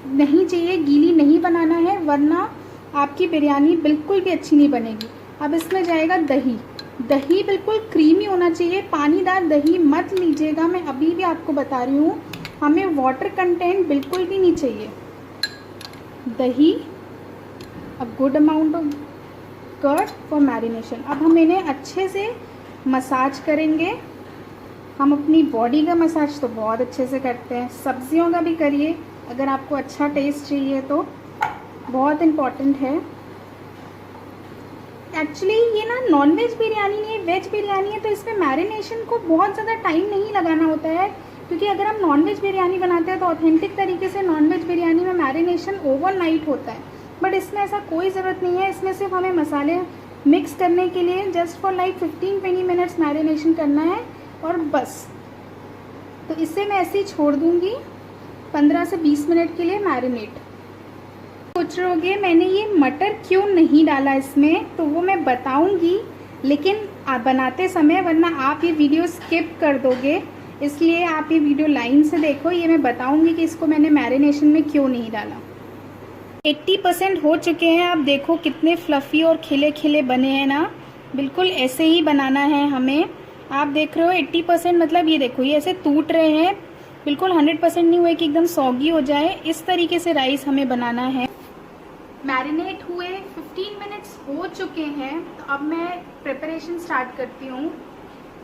नहीं चाहिए, गीली नहीं बनाना है, वरना आपकी बिरयानी बिल्कुल भी अच्छी नहीं बनेगी। अब इसमें जाएगा दही। दही बिल्कुल क्रीमी होना चाहिए, पानीदार दही मत लीजिएगा, मैं अभी भी आपको बता रही हूँ। हमें वाटर कंटेंट बिल्कुल भी नहीं चाहिए। दही, a good amount of curd for marination. अब हम इन्हें अच्छे से मसाज करेंगे। हम अपनी बॉडी का मसाज तो बहुत अच्छे से करते हैं, सब्जियों का भी करिए अगर आपको अच्छा टेस्ट चाहिए तो, बहुत इम्पॉर्टेंट है। एक्चुअली ये ना नॉनवेज बिरयानी नहीं है, वेज बिरयानी है, तो इसमें मैरिनेशन को बहुत ज़्यादा टाइम नहीं लगाना होता है, क्योंकि अगर हम नॉनवेज बिरयानी बनाते हैं तो ऑथेंटिक तरीके से नॉनवेज बिरयानी में मैरिनेशन ओवरनाइट होता है, बट इसमें ऐसा कोई ज़रूरत नहीं है। इसमें सिर्फ हमें मसाले मिक्स करने के लिए just for like 15-20 minutes marination करना है और बस। तो इसे मैं ऐसे ही छोड़ दूँगी 15 से 20 मिनट के लिए मैरिनेट। सोच रहे होंगे मैंने ये मटर क्यों नहीं डाला इसमें, तो वो मैं बताऊंगी लेकिन बनाते समय, वरना आप ये वीडियो स्किप कर दोगे, इसलिए आप ये वीडियो लाइन से देखो। ये मैं बताऊंगी कि इसको मैंने मैरिनेशन में क्यों नहीं डाला। 80% हो चुके हैं, आप देखो कितने फ्लफ़ी और खिले खिले बने हैं ना, बिल्कुल ऐसे ही बनाना है हमें। आप देख रहे हो 80%, मतलब ये देखो ये ऐसे टूट रहे हैं, बिल्कुल 100% नहीं हुए कि एकदम सॉगी हो जाए, इस तरीके से राइस हमें बनाना है। मैरिनेट हुए 15 मिनट्स हो चुके हैं, तो अब मैं प्रिपरेशन स्टार्ट करती हूँ।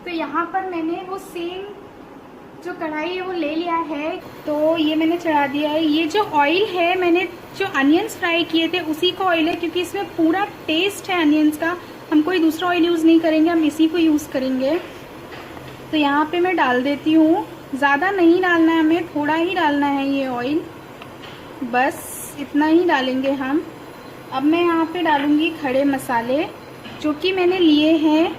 तो यहाँ पर मैंने वो सेम जो कढ़ाई है वो ले लिया है, तो ये मैंने चढ़ा दिया है। ये जो ऑयल है, मैंने जो अनियंस फ्राई किए थे उसी का ऑयल है, क्योंकि इसमें पूरा टेस्ट है अनियंस का। हम कोई दूसरा ऑयल यूज़ नहीं करेंगे, हम इसी को यूज़ करेंगे। तो यहाँ पे मैं डाल देती हूँ, ज़्यादा नहीं डालना है हमें, थोड़ा ही डालना है ये ऑयल, बस इतना ही डालेंगे हम। अब मैं यहाँ पे डालूँगी खड़े मसाले, जो कि मैंने लिए हैं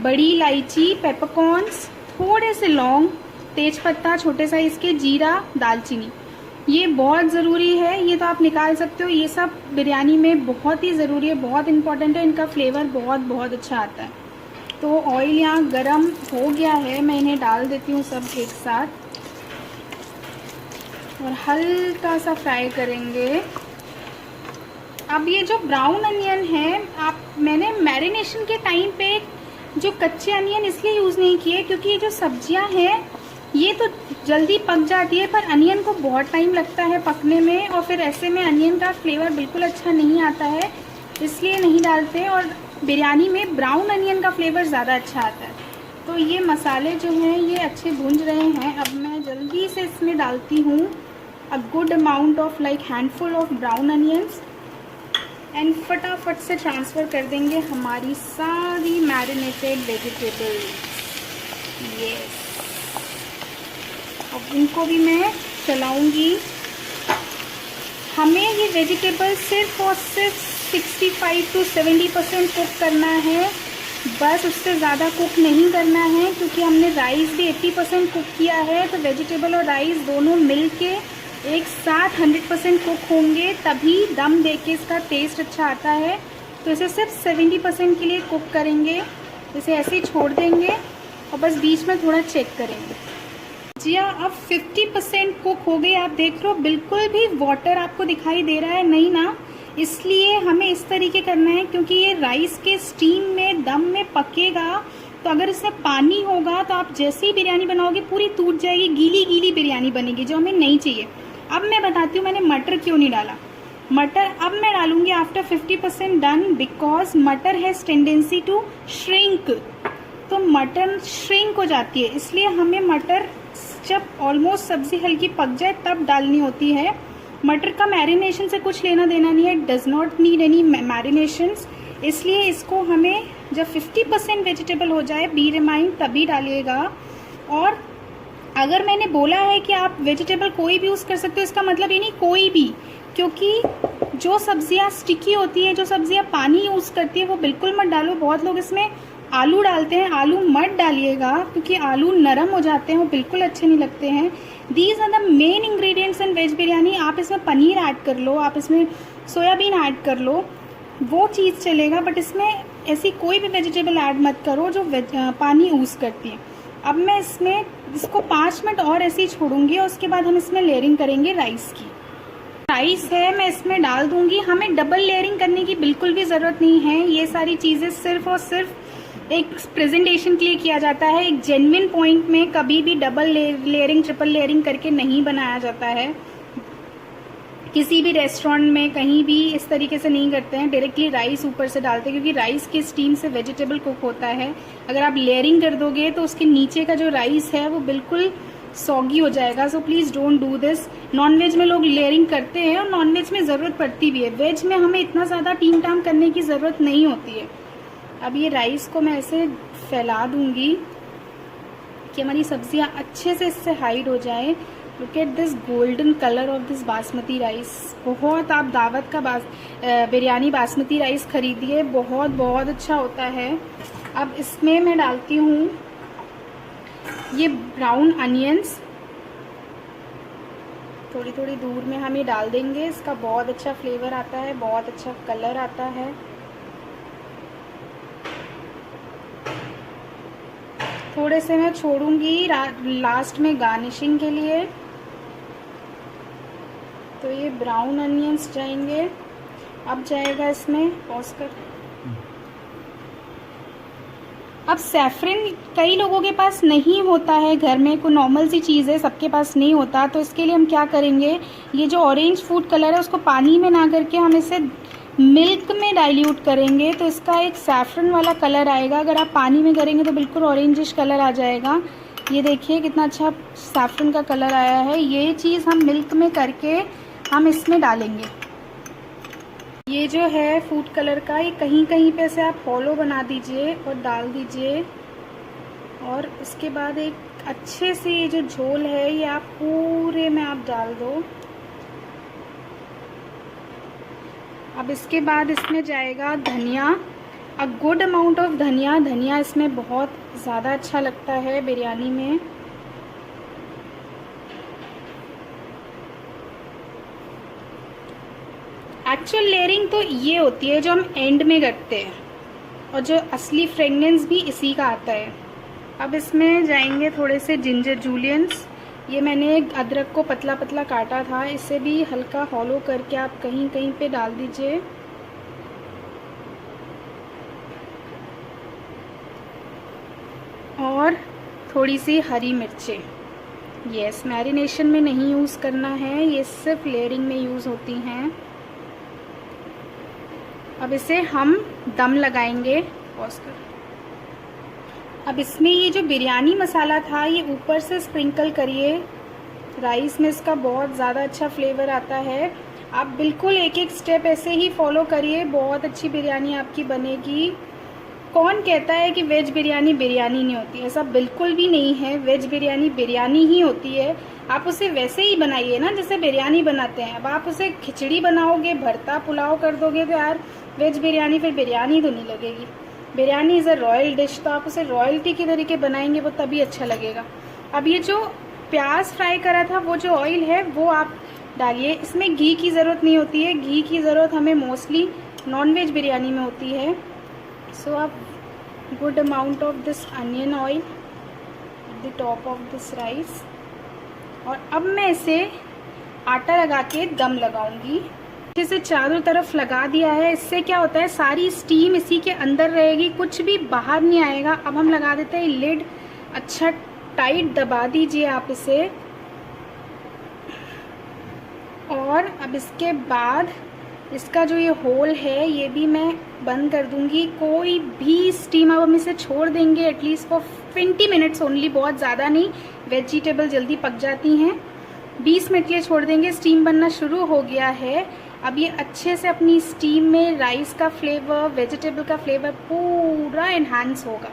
बड़ी इलायची, पेपरकॉर्न्स, थोड़े से लौंग, तेज़पत्ता छोटे साइज़ के, जीरा, दालचीनी। ये बहुत ज़रूरी है, ये तो आप निकाल सकते हो, ये सब बिरयानी में बहुत ही ज़रूरी है, बहुत इम्पॉर्टेंट है, इनका फ्लेवर बहुत बहुत अच्छा आता है। तो ऑयल यहाँ गरम हो गया है, मैं इन्हें डाल देती हूँ सब एक साथ और हल्का सा फ्राई करेंगे। अब ये जो ब्राउन अनियन है, मैंने मैरिनेशन के टाइम पे जो कच्चे अनियन इसलिए यूज़ नहीं किए, क्योंकि ये जो सब्जियां हैं ये तो जल्दी पक जाती है, पर अनियन को बहुत टाइम लगता है पकने में, और फिर ऐसे में अनियन का फ्लेवर बिल्कुल अच्छा नहीं आता है, इसलिए नहीं डालते। और बिरयानी में ब्राउन अनियन का फ्लेवर ज़्यादा अच्छा आता है। तो ये मसाले जो हैं ये अच्छे भूंज रहे हैं। अब मैं जल्दी से इसमें डालती हूँ अ good amount of like handful of brown onions, and फटाफट से ट्रांसफ़र कर देंगे हमारी सारी मैरिनेटेड वेजिटेबल्स। यस, अब इनको भी मैं चलाऊंगी। हमें ये वेजिटेबल सिर्फ और सिर्फ 65 to 70% कुक करना है, बस उससे ज़्यादा कुक नहीं करना है, क्योंकि हमने राइस भी 80% कुक किया है। तो वेजिटेबल और राइस दोनों मिलके एक साथ 100% कुक होंगे, तभी दम देके इसका टेस्ट अच्छा आता है। तो इसे सिर्फ 70% के लिए कुक करेंगे, इसे ऐसे ही छोड़ देंगे और बस बीच में थोड़ा चेक करेंगे। जी हाँ, अब 50% कुक हो गए। आप देख रहे हो बिल्कुल भी वाटर आपको दिखाई दे रहा है नहीं ना, इसलिए हमें इस तरीके करना है, क्योंकि ये राइस के स्टीम में दम में पकेगा। तो अगर इसमें पानी होगा तो आप जैसे ही बिरयानी बनाओगे पूरी टूट जाएगी, गीली गीली बिरयानी बनेगी, जो हमें नहीं चाहिए। अब मैं बताती हूँ मैंने मटर क्यों नहीं डाला। मटर अब मैं डालूंगी आफ्टर 50% डन, बिकॉज मटर हैज़ टेंडेंसी टू श्रिंक। तो मटर श्रिंक हो जाती है, इसलिए हमें मटर जब ऑलमोस्ट सब्जी हल्की पक जाए तब डालनी होती है। मटर का मैरिनेशन से कुछ लेना देना नहीं है, does not need any marinations, इसलिए इसको हमें जब 50% वेजिटेबल हो जाए, बी रिमाइंड, तभी डालिएगा। और अगर मैंने बोला है कि आप वेजिटेबल कोई भी यूज़ कर सकते हो, इसका मतलब ये नहीं कोई भी, क्योंकि जो सब्जियां स्टिकी होती है, जो सब्जियां पानी यूज़ करती है, वो बिल्कुल मत डालो। बहुत लोग इसमें आलू डालते हैं, आलू मत डालिएगा क्योंकि आलू नरम हो जाते हैं, वो बिल्कुल अच्छे नहीं लगते हैं। These are the main ingredients in veg biryani. आप इसमें पनीर ऐड कर लो, आप इसमें सोयाबीन ऐड कर लो, वो चीज़ चलेगा, बट इसमें ऐसी कोई भी वेजिटेबल ऐड मत करो जो पानी यूज़ करती है। अब मैं इसको 5 मिनट और ऐसे ही छोड़ूंगी और उसके बाद हम इसमें लेयरिंग करेंगे राइस की। राइस है मैं इसमें डाल दूंगी। हमें डबल लेयरिंग करने की बिल्कुल भी ज़रूरत नहीं है। ये सारी चीज़ें सिर्फ और सिर्फ एक प्रेजेंटेशन के लिए किया जाता है। एक जेन्युइन पॉइंट में कभी भी डबल लेयरिंग ट्रिपल लेयरिंग करके नहीं बनाया जाता है। किसी भी रेस्टोरेंट में कहीं भी इस तरीके से नहीं करते हैं, डायरेक्टली राइस ऊपर से डालते हैं क्योंकि राइस के स्टीम से वेजिटेबल कुक होता है। अगर आप लेयरिंग कर दोगे तो उसके नीचे का जो राइस है वो बिल्कुल सॉगी हो जाएगा। So please don't do this. Nonveg में लोग लेयरिंग करते हैं और नॉनवेज में ज़रूरत पड़ती भी है। वेज में हमें इतना ज़्यादा टीम टाम करने की ज़रूरत नहीं होती है। अब ये राइस को मैं ऐसे फैला दूंगी कि हमारी सब्जियां अच्छे से इससे हाइड हो जाए। Look at this golden colour of this basmati rice. बहुत आप दावत का बिरयानी बासमती राइस खरीदिए, बहुत बहुत अच्छा होता है। अब इसमें मैं डालती हूँ ये ब्राउन अनियंस, थोड़ी थोड़ी दूर में हम ये डाल देंगे। इसका बहुत अच्छा फ्लेवर आता है, बहुत अच्छा कलर आता है। थोड़े से मैं छोड़ूंगी लास्ट में गार्निशिंग के लिए। तो ये ब्राउन अनियंस जाएंगे। अब जाएगा इसमें पॉज कर। अब सैफरन कई लोगों के पास नहीं होता है घर में, कोई नॉर्मल सी चीज़ है, सबके पास नहीं होता। तो इसके लिए हम क्या करेंगे, ये जो ऑरेंज फूड कलर है उसको पानी में ना करके हम इसे मिल्क में डाइल्यूट करेंगे तो इसका एक सैफरन वाला कलर आएगा। अगर आप पानी में करेंगे तो बिल्कुल ऑरेंजिश कलर आ जाएगा। ये देखिए कितना अच्छा सैफरन का कलर आया है। ये चीज़ हम मिल्क में करके हम इसमें डालेंगे। ये जो है फूड कलर का, ये कहीं कहीं पे से आप हॉलो बना दीजिए और डाल दीजिए। और उसके बाद एक अच्छे से ये जो झोल है ये आप पूरे में आप डाल दो। अब इसके बाद इसमें जाएगा धनिया, अ गुड अमाउंट ऑफ धनिया। धनिया इसमें बहुत ज़्यादा अच्छा लगता है बिरयानी में। एक्चुअल लेयरिंग तो ये होती है जो हम एंड में करते हैं और जो असली फ्रेगनेंस भी इसी का आता है। अब इसमें जाएंगे थोड़े से जिंजर जूलियंस। ये मैंने अदरक को पतला पतला काटा था, इसे भी हल्का हॉलो करके आप कहीं कहीं पे डाल दीजिए। और थोड़ी सी हरी मिर्चें। यस, मैरिनेशन में नहीं यूज़ करना है, ये सिर्फ लेयरिंग में यूज़ होती हैं। अब इसे हम दम लगाएंगे। पॉज कर। अब इसमें ये जो बिरयानी मसाला था ये ऊपर से स्प्रिंकल करिए। राइस में इसका बहुत ज़्यादा अच्छा फ्लेवर आता है। आप बिल्कुल एक एक स्टेप ऐसे ही फॉलो करिए, बहुत अच्छी बिरयानी आपकी बनेगी। कौन कहता है कि वेज बिरयानी बिरयानी नहीं होती, ऐसा बिल्कुल भी नहीं है। वेज बिरयानी बिरयानी ही होती है। आप उसे वैसे ही बनाइए ना जैसे बिरयानी बनाते हैं। अब आप उसे खिचड़ी बनाओगे, भरता पुलाव कर दोगे तो यार वेज बिरयानी फिर बिरयानी तो नहीं लगेगी। Biryani is a royal dish, तो आप उसे रॉयल्टी के तरीके बनाएंगे वो तभी अच्छा लगेगा। अब ये जो प्याज फ्राई करा था वो जो ऑयल है वो आप डालिए। इसमें घी की ज़रूरत नहीं होती है, घी की ज़रूरत हमें मोस्टली नॉनवेज बिरयानी में होती है। सो आप good amount of this onion oil at the top of this rice. और अब मैं इसे आटा लगा के दम लगाऊंगी। अच्छे से चारों तरफ लगा दिया है। इससे क्या होता है, सारी स्टीम इसी के अंदर रहेगी, कुछ भी बाहर नहीं आएगा। अब हम लगा देते हैं लिड। अच्छा टाइट दबा दीजिए आप इसे। और अब इसके बाद इसका जो ये होल है ये भी मैं बंद कर दूंगी। कोई भी स्टीम, अब हम इसे छोड़ देंगे एटलीस्ट फॉर 20 मिनट्स ओनली, बहुत ज़्यादा नहीं, वेजिटेबल जल्दी पक जाती हैं। 20 मिनट के लिए छोड़ देंगे। स्टीम बनना शुरू हो गया है। अब ये अच्छे से अपनी स्टीम में राइस का फ्लेवर, वेजिटेबल का फ्लेवर पूरा इन्हांस होगा।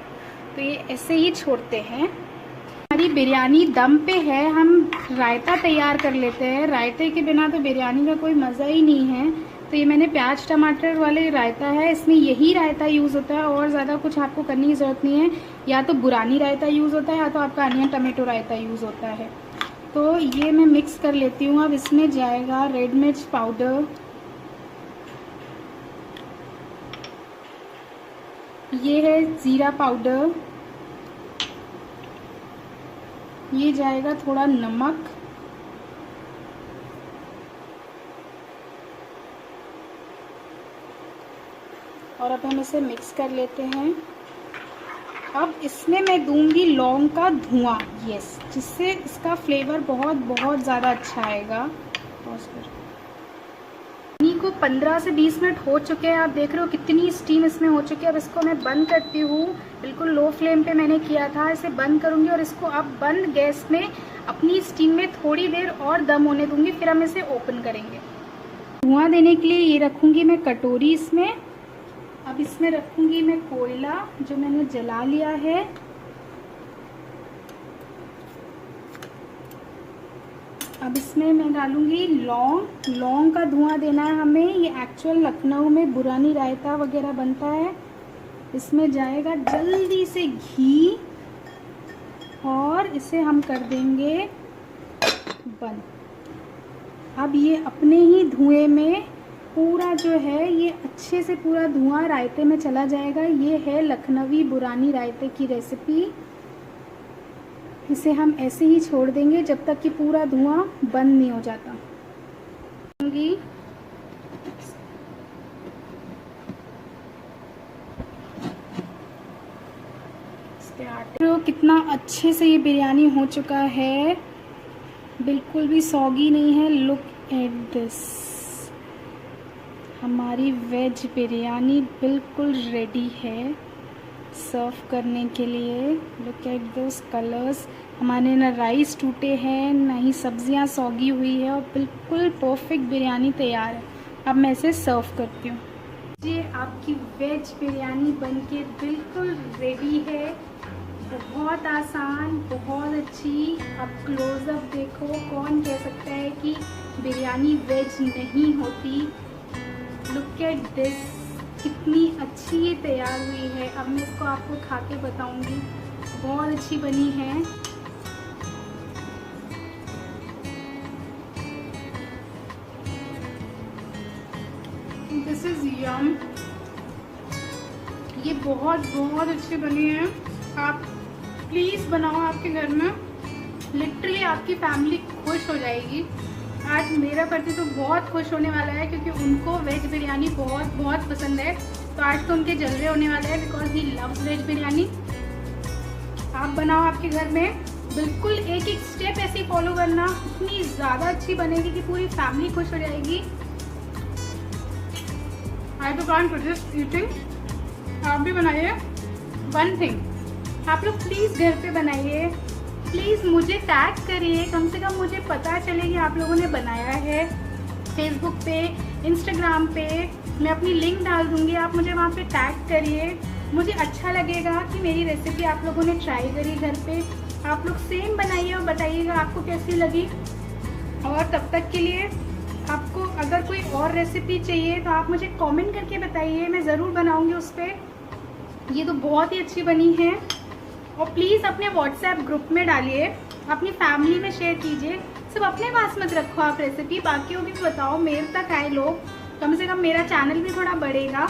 तो ये ऐसे ही छोड़ते हैं। हमारी बिरयानी दम पे है। हम रायता तैयार कर लेते हैं। रायते के बिना तो बिरयानी का कोई मज़ा ही नहीं है। तो ये मैंने प्याज टमाटर वाले रायता है, इसमें यही रायता यूज़ होता है और ज़्यादा कुछ आपको करने की ज़रूरत नहीं है। या तो बुरानी रायता यूज़ होता है या तो आपका अनियन टमाटो रायता यूज़ होता है। तो ये मैं मिक्स कर लेती हूँ। अब इसमें जाएगा रेड मिर्च पाउडर, ये है ज़ीरा पाउडर, ये जाएगा थोड़ा नमक, और अब हम इसे मिक्स कर लेते हैं। अब इसमें मैं दूंगी लौंग का धुआं, यस, जिससे इसका फ्लेवर बहुत बहुत ज़्यादा अच्छा आएगा। पानी को 15 से 20 मिनट हो चुके हैं, आप देख रहे हो कितनी स्टीम इसमें हो चुकी है। अब इसको मैं बंद करती हूँ, बिल्कुल लो फ्लेम पे मैंने किया था, इसे बंद करूँगी और इसको अब बंद गैस में अपनी स्टीम में थोड़ी देर और दम होने दूँगी, फिर हम इसे ओपन करेंगे। धुआं देने के लिए ये रखूँगी मैं कटोरी इसमें। अब इसमें रखूँगी मैं कोयला जो मैंने जला लिया है। अब इसमें मैं डालूँगी लौंग। लौंग का धुआं देना है हमें, ये एक्चुअल लखनऊ में बुरानी रायता वगैरह बनता है। इसमें जाएगा जल्दी से घी और इसे हम कर देंगे बंद। अब ये अपने ही धुएं में पूरा जो है ये अच्छे से पूरा धुआं रायते में चला जाएगा। ये है लखनवी बुरानी रायते की रेसिपी। इसे हम ऐसे ही छोड़ देंगे जब तक कि पूरा धुआं बंद नहीं हो जाता। तो कितना अच्छे से ये बिरयानी हो चुका है, बिल्कुल भी सॉगी नहीं है। लुक एट दिस, हमारी वेज बिरयानी बिल्कुल रेडी है सर्व करने के लिए। लुक एट दोस कलर्स, हमारे ना राइस टूटे हैं ना ही सब्जियां सौगी हुई है और बिल्कुल परफेक्ट बिरयानी तैयार है। अब मैं इसे सर्व करती हूँ। ये आपकी वेज बिरयानी बनके बिल्कुल रेडी है, बहुत आसान, बहुत अच्छी। आप क्लोजअप देखो, कौन कह सकता है कि बिरयानी वेज नहीं होती। लुक एट दिस, कितनी अच्छी ये तैयार हुई है। अब मैं इसको आपको खा के बताऊंगी, बहुत अच्छी बनी है। दिस इज यम, ये बहुत बहुत अच्छी बनी है। आप प्लीज़ बनाओ आपके घर में, लिटरली आपकी फैमिली खुश हो जाएगी। आज मेरा पति तो बहुत खुश होने वाला है क्योंकि उनको वेज बिरयानी बहुत बहुत पसंद है। तो आज तो उनके जलवे होने वाले हैं because he loves veg biryani. आप बनाओ आपके घर में, बिल्कुल एक एक स्टेप ऐसे फॉलो करना, इतनी ज़्यादा अच्छी बनेगी कि पूरी फैमिली खुश हो जाएगी। आई तो कांट रेजिस्ट ईटिंग। आप भी बनाइए। वन थिंग, आप लोग प्लीज़ घर पे बनाइए, प्लीज़ मुझे टैग करिए, कम से कम मुझे पता चले कि आप लोगों ने बनाया है। फेसबुक पे, इंस्टाग्राम पे मैं अपनी लिंक डाल दूँगी, आप मुझे वहाँ पे टैग करिए। मुझे अच्छा लगेगा कि मेरी रेसिपी आप लोगों ने ट्राई करी घर पे। आप लोग सेम बनाइए और बताइएगा आपको कैसी लगी। और तब तक के लिए आपको अगर कोई और रेसिपी चाहिए तो आप मुझे कमेंट करके बताइए, मैं ज़रूर बनाऊँगी उस पर। ये तो बहुत ही अच्छी बनी है। और प्लीज़ अपने व्हाट्सएप ग्रुप में डालिए, अपनी फैमिली में शेयर कीजिए। सिर्फ अपने पास मत रखो आप रेसिपी, बाकियों की भी बताओ, मेरे तक आए लोग, कम से कम मेरा चैनल भी थोड़ा बढ़ेगा।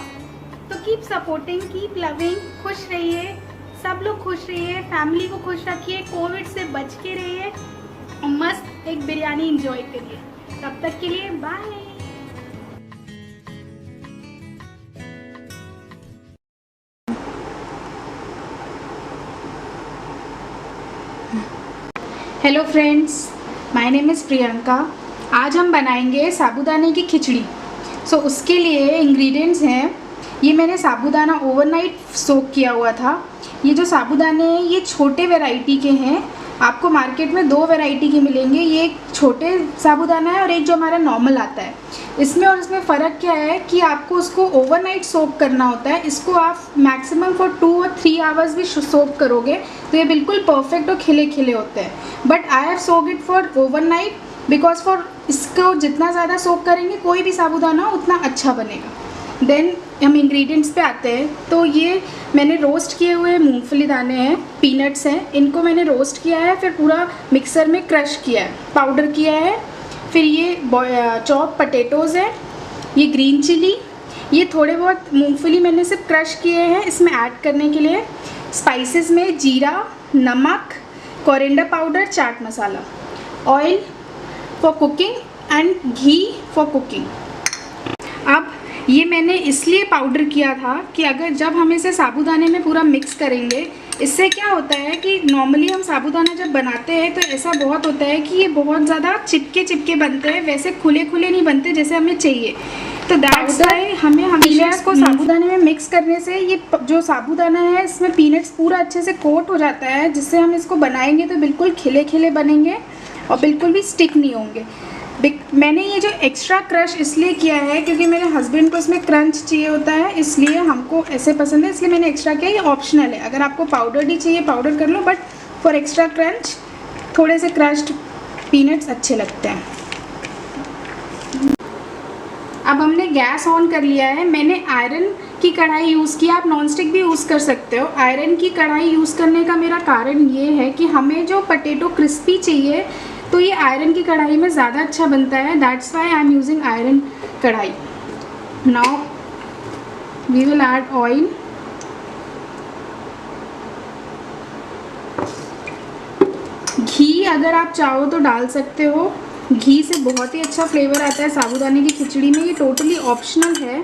तो कीप सपोर्टिंग, कीप लविंग, खुश रहिए, सब लोग खुश रहिए, फैमिली को खुश रखिए, कोविड से बच के रहिए और मस्त एक बिरयानी एंजॉय करिए। तब तक के लिए bye. Hello friends, my name is Priyanka. आज हम बनाएंगे साबूदाने की खिचड़ी। उसके लिए इंग्रेडिएंट्स हैं, ये मैंने साबूदाना ओवरनाइट सोक किया हुआ था। ये जो साबूदाने हैं ये छोटे वैरायटी के हैं, आपको मार्केट में 2 वैरायटी के मिलेंगे। ये एक छोटे साबूदाना है और एक जो हमारा नॉर्मल आता है। इसमें और इसमें फ़र्क क्या है कि आपको उसको ओवरनाइट सोक करना होता है। इसको आप मैक्सिमम फॉर 2 और 3 आवर्स भी सोक करोगे तो ये बिल्कुल परफेक्ट और खिले खिले होते हैं। But I have soak it for overnight because for इसको जितना ज़्यादा सोक करेंगे कोई भी साबूदाना उतना अच्छा बनेगा। देन हम इंग्रेडिएंट्स पे आते हैं। तो ये मैंने रोस्ट किए हुए मूंगफली दाने हैं, पीनट्स हैं, इनको मैंने रोस्ट किया है, फिर पूरा मिक्सर में क्रश किया है, पाउडर किया है। फिर ये चॉप पटेटोज़ हैं, ये ग्रीन चिली, ये थोड़े बहुत मूंगफली मैंने सिर्फ क्रश किए हैं इसमें ऐड करने के लिए। स्पाइसेस में जीरा, नमक, coriander powder, chaat masala, oil for cooking and ghee for cooking. अब ये मैंने इसलिए पाउडर किया था कि अगर जब हम इसे साबूदाने में पूरा मिक्स करेंगे, इससे क्या होता है कि नॉर्मली हम साबूदाना जब बनाते हैं तो ऐसा बहुत होता है कि ये बहुत ज़्यादा चिपके चिपके बनते हैं, वैसे खुले खुले नहीं बनते जैसे हमें चाहिए। तो दैट्स वाई हमें हमेशा इसको साबूदाने में मिक्स करने से ये जो साबूदाना है इसमें पीनट्स पूरा अच्छे से कोट हो जाता है, जिससे हम इसको बनाएंगे तो बिल्कुल खिले खिले बनेंगे और बिल्कुल भी स्टिक नहीं होंगे। मैंने ये जो एक्स्ट्रा क्रश इसलिए किया है क्योंकि मेरे हस्बैंड को इसमें क्रंच चाहिए होता है, इसलिए हमको ऐसे पसंद है, इसलिए मैंने एक्स्ट्रा किया। ये ऑप्शनल है, अगर आपको पाउडर ही चाहिए पाउडर कर लो, बट फॉर एक्स्ट्रा क्रंच थोड़े से क्रश्ड पीनट्स अच्छे लगते हैं। अब हमने गैस ऑन कर लिया है। मैंने आयरन की कढ़ाई यूज़ की, आप नॉनस्टिक भी यूज़ कर सकते हो। आयरन की कढ़ाई यूज़ करने का मेरा कारण ये है कि हमें जो पटेटो क्रिस्पी चाहिए तो ये आयरन की कढ़ाई में ज़्यादा अच्छा बनता है। That's why I am using iron कढ़ाई। Now we will add oil. घी अगर आप चाहो तो डाल सकते हो, घी से बहुत ही अच्छा फ्लेवर आता है साबूदाने की खिचड़ी में। ये टोटली ऑप्शनल है।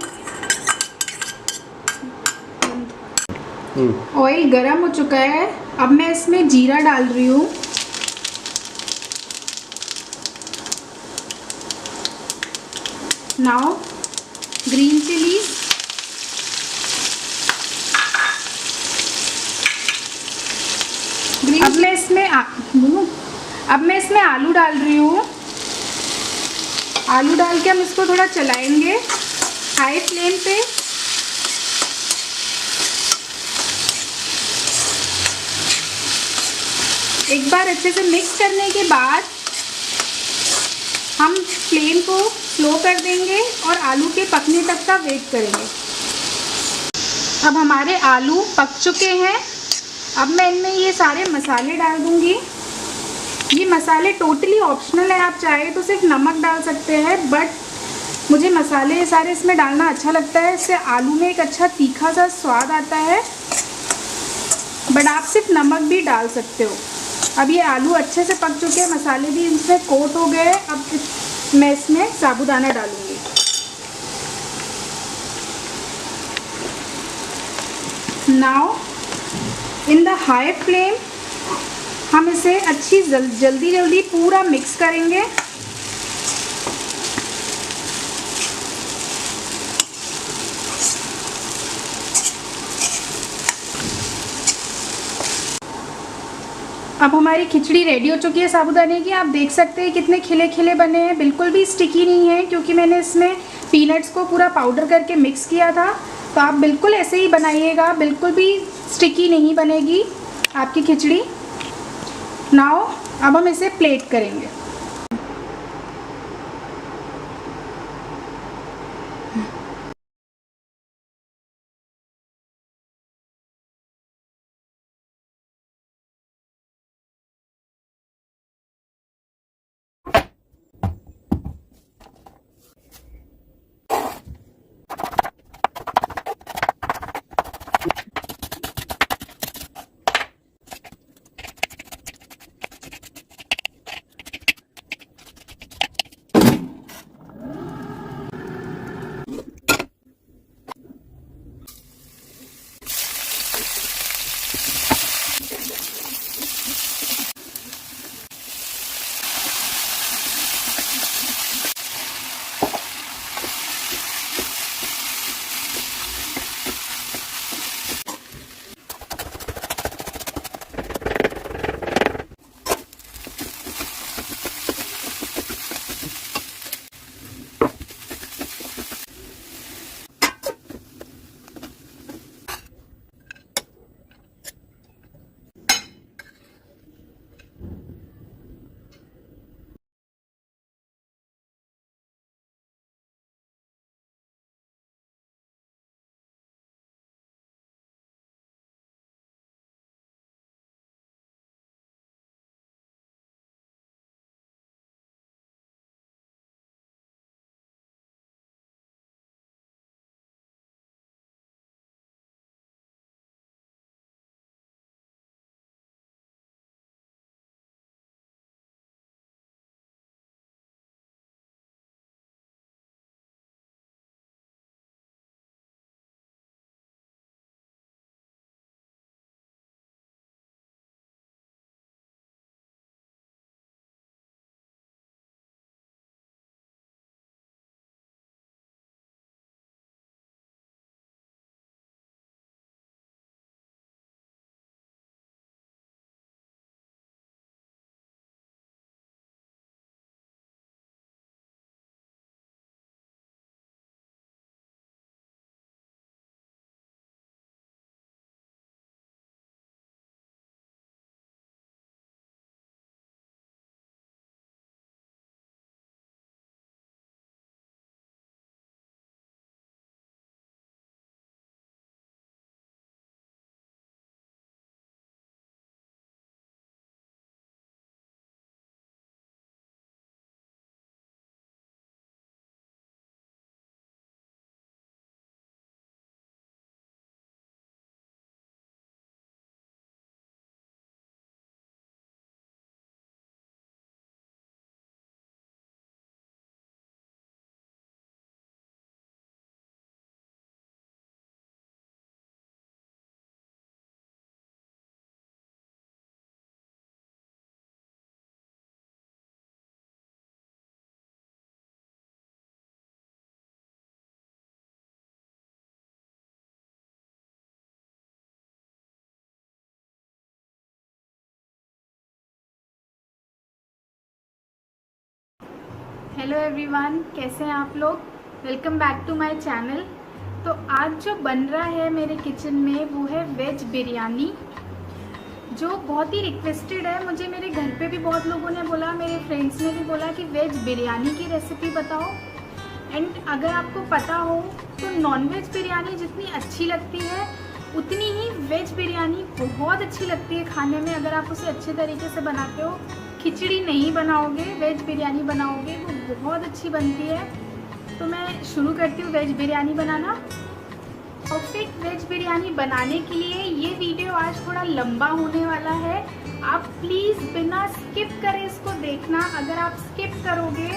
ऑयल गरम हो चुका है, अब मैं इसमें जीरा डाल रही हूँ। नाउ ग्रीन चिलीज, अब मैं इसमें आलू डाल रही हूँ। आलू डाल के हम इसको थोड़ा चलाएंगे हाई फ्लेम पे। एक बार अच्छे से मिक्स करने के बाद हम फ्लेम को स्लो कर देंगे और आलू के पकने तक का वेट करेंगे। अब हमारे आलू पक चुके हैं। अब मैं इनमें ये सारे मसाले डाल दूंगी। ये मसाले टोटली ऑप्शनल है, आप चाहे तो सिर्फ नमक डाल सकते हैं, बट मुझे मसाले सारे इसमें डालना अच्छा लगता है। इससे आलू में एक अच्छा तीखा सा स्वाद आता है, बट आप सिर्फ नमक भी डाल सकते हो। अब ये आलू अच्छे से पक चुके हैं, मसाले भी इसमें कोट हो गए। अब मैं इसमें साबूदाना डालूंगी। Now in the high flame हम इसे अच्छी जल्दी पूरा मिक्स करेंगे। अब हमारी खिचड़ी रेडी हो चुकी है साबूदाने की। आप देख सकते हैं कितने खिले खिले बने हैं, बिल्कुल भी स्टिकी नहीं है क्योंकि मैंने इसमें पीनट्स को पूरा पाउडर करके मिक्स किया था। तो आप बिल्कुल ऐसे ही बनाइएगा, बिल्कुल भी स्टिकी नहीं बनेगी आपकी खिचड़ी। नाउ अब हम इसे प्लेट करेंगे। हेलो एवरीवन, कैसे हैं आप लोग। Welcome back to my channel. तो आज जो बन रहा है मेरे किचन में वो है वेज बिरयानी, जो बहुत ही रिक्वेस्टेड है। मुझे मेरे घर पे भी बहुत लोगों ने बोला, मेरे फ्रेंड्स ने भी बोला कि वेज बिरयानी की रेसिपी बताओ। एंड अगर आपको पता हो तो नॉनवेज बिरयानी जितनी अच्छी लगती है उतनी ही वेज बिरयानी बहुत अच्छी लगती है खाने में, अगर आप उसे अच्छे तरीके से बनाते हो। खिचड़ी नहीं बनाओगे, वेज बिरयानी बनाओगे वो बहुत अच्छी बनती है। तो मैं शुरू करती हूँ वेज बिरयानी बनाना। परफेक्ट वेज बिरयानी बनाने के लिए ये वीडियो आज थोड़ा लंबा होने वाला है। आप प्लीज़ बिना स्किप करे इसको देखना। अगर आप स्किप करोगे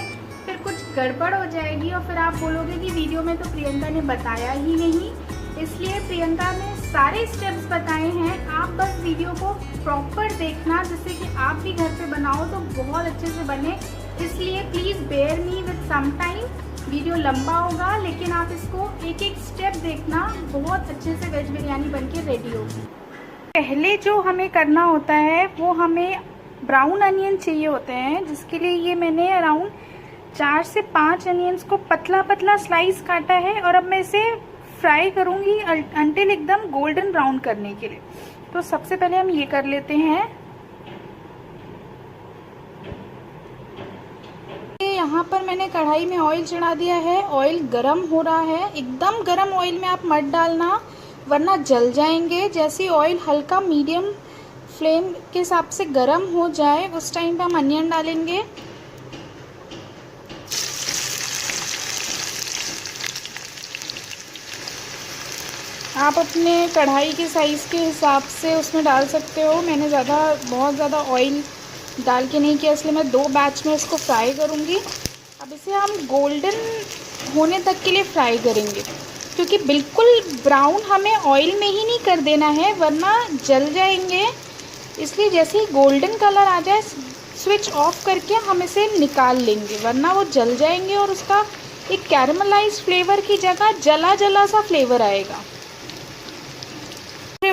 फिर कुछ गड़बड़ हो जाएगी और फिर आप बोलोगे कि वीडियो में तो प्रियंका ने बताया ही नहीं। इसलिए प्रियंका ने सारे स्टेप्स बताए हैं, आप बस वीडियो को प्रॉपर देखना जिससे कि आप भी घर पे बनाओ तो बहुत अच्छे से बने। इसलिए please bear me with some time. Video लंबा होगा लेकिन आप इसको एक एक स्टेप देखना, बहुत अच्छे से वेज बिरयानी बनके रेडी होगी। पहले जो हमें करना होता है वो हमें ब्राउन अनियन चाहिए होते हैं, जिसके लिए ये मैंने अराउंड 4 से 5 अनियंस को पतला पतला स्लाइस काटा है और अब मैं इसे फ्राई करूंगी अंटिल एकदम गोल्डन ब्राउन करने के लिए। तो सबसे पहले हम ये कर लेते हैं। यहाँ पर मैंने कढ़ाई में ऑयल चढ़ा दिया है, ऑयल गरम हो रहा है। एकदम गरम ऑयल में आप मत डालना वरना जल जाएंगे। जैसे ऑयल हल्का मीडियम फ्लेम के हिसाब से गरम हो जाए उस टाइम पे हम अनियन डालेंगे। आप अपने कढ़ाई के साइज़ के हिसाब से उसमें डाल सकते हो। मैंने बहुत ज़्यादा ऑयल डाल के नहीं किया, इसलिए मैं 2 बैच में इसको फ्राई करूँगी। अब इसे हम गोल्डन होने तक के लिए फ्राई करेंगे, क्योंकि बिल्कुल ब्राउन हमें ऑयल में ही नहीं कर देना है वरना जल जाएंगे। इसलिए जैसे ही गोल्डन कलर आ जाए स्विच ऑफ करके हम इसे निकाल लेंगे, वरना वो जल जाएंगे और उसका एक कैरमलाइज्ड फ्लेवर की जगह जला जला सा फ्लेवर आएगा।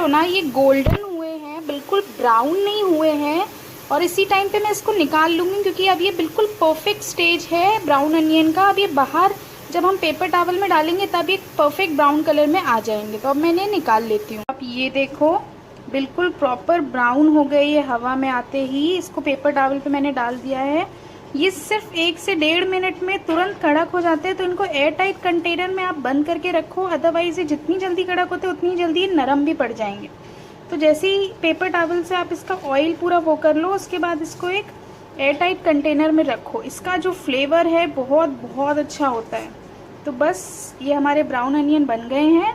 ना ये गोल्डन हुए हैं, बिल्कुल ब्राउन नहीं हुए हैं। और इसी टाइम पे मैं इसको निकाल लूँगी, क्योंकि अब ये बिल्कुल परफेक्ट स्टेज है ब्राउन अनियन का। अब ये बाहर जब हम पेपर टॉवल में डालेंगे तब ये परफेक्ट ब्राउन कलर में आ जाएंगे। तो अब मैं इन्हें निकाल लेती हूँ। अब ये देखो बिल्कुल प्रॉपर ब्राउन हो गई है हवा में आते ही। इसको पेपर टॉवल पे मैंने डाल दिया है। ये सिर्फ 1 से 1.5 मिनट में तुरंत कड़क हो जाते हैं। तो इनको एयर टाइट कंटेनर में आप बंद करके रखो, अदरवाइज ये जितनी जल्दी कड़क होते हैं उतनी जल्दी ये नरम भी पड़ जाएंगे। तो जैसे ही पेपर टॉवल से आप इसका ऑयल पूरा वो कर लो, उसके बाद इसको एक एयर टाइट कंटेनर में रखो। इसका जो फ्लेवर है बहुत बहुत अच्छा होता है। तो बस ये हमारे ब्राउन अनियन बन गए हैं।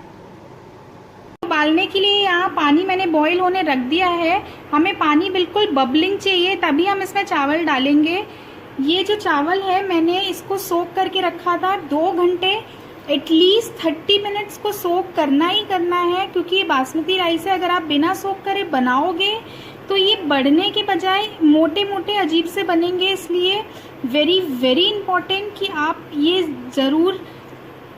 उबालने के लिए यहाँ पानी मैंने बॉईल होने रख दिया है। हमें पानी बिल्कुल बबलिंग चाहिए, तभी हम इसमें चावल डालेंगे। ये जो चावल है मैंने इसको सोक करके रखा था 2 घंटे। एटलीस्ट 30 मिनट्स को सोक करना ही करना है, क्योंकि ये बासमती राइस है। अगर आप बिना सोक करे बनाओगे तो ये बढ़ने के बजाय मोटे मोटे अजीब से बनेंगे। इसलिए वेरी वेरी इम्पॉर्टेंट कि आप ये ज़रूर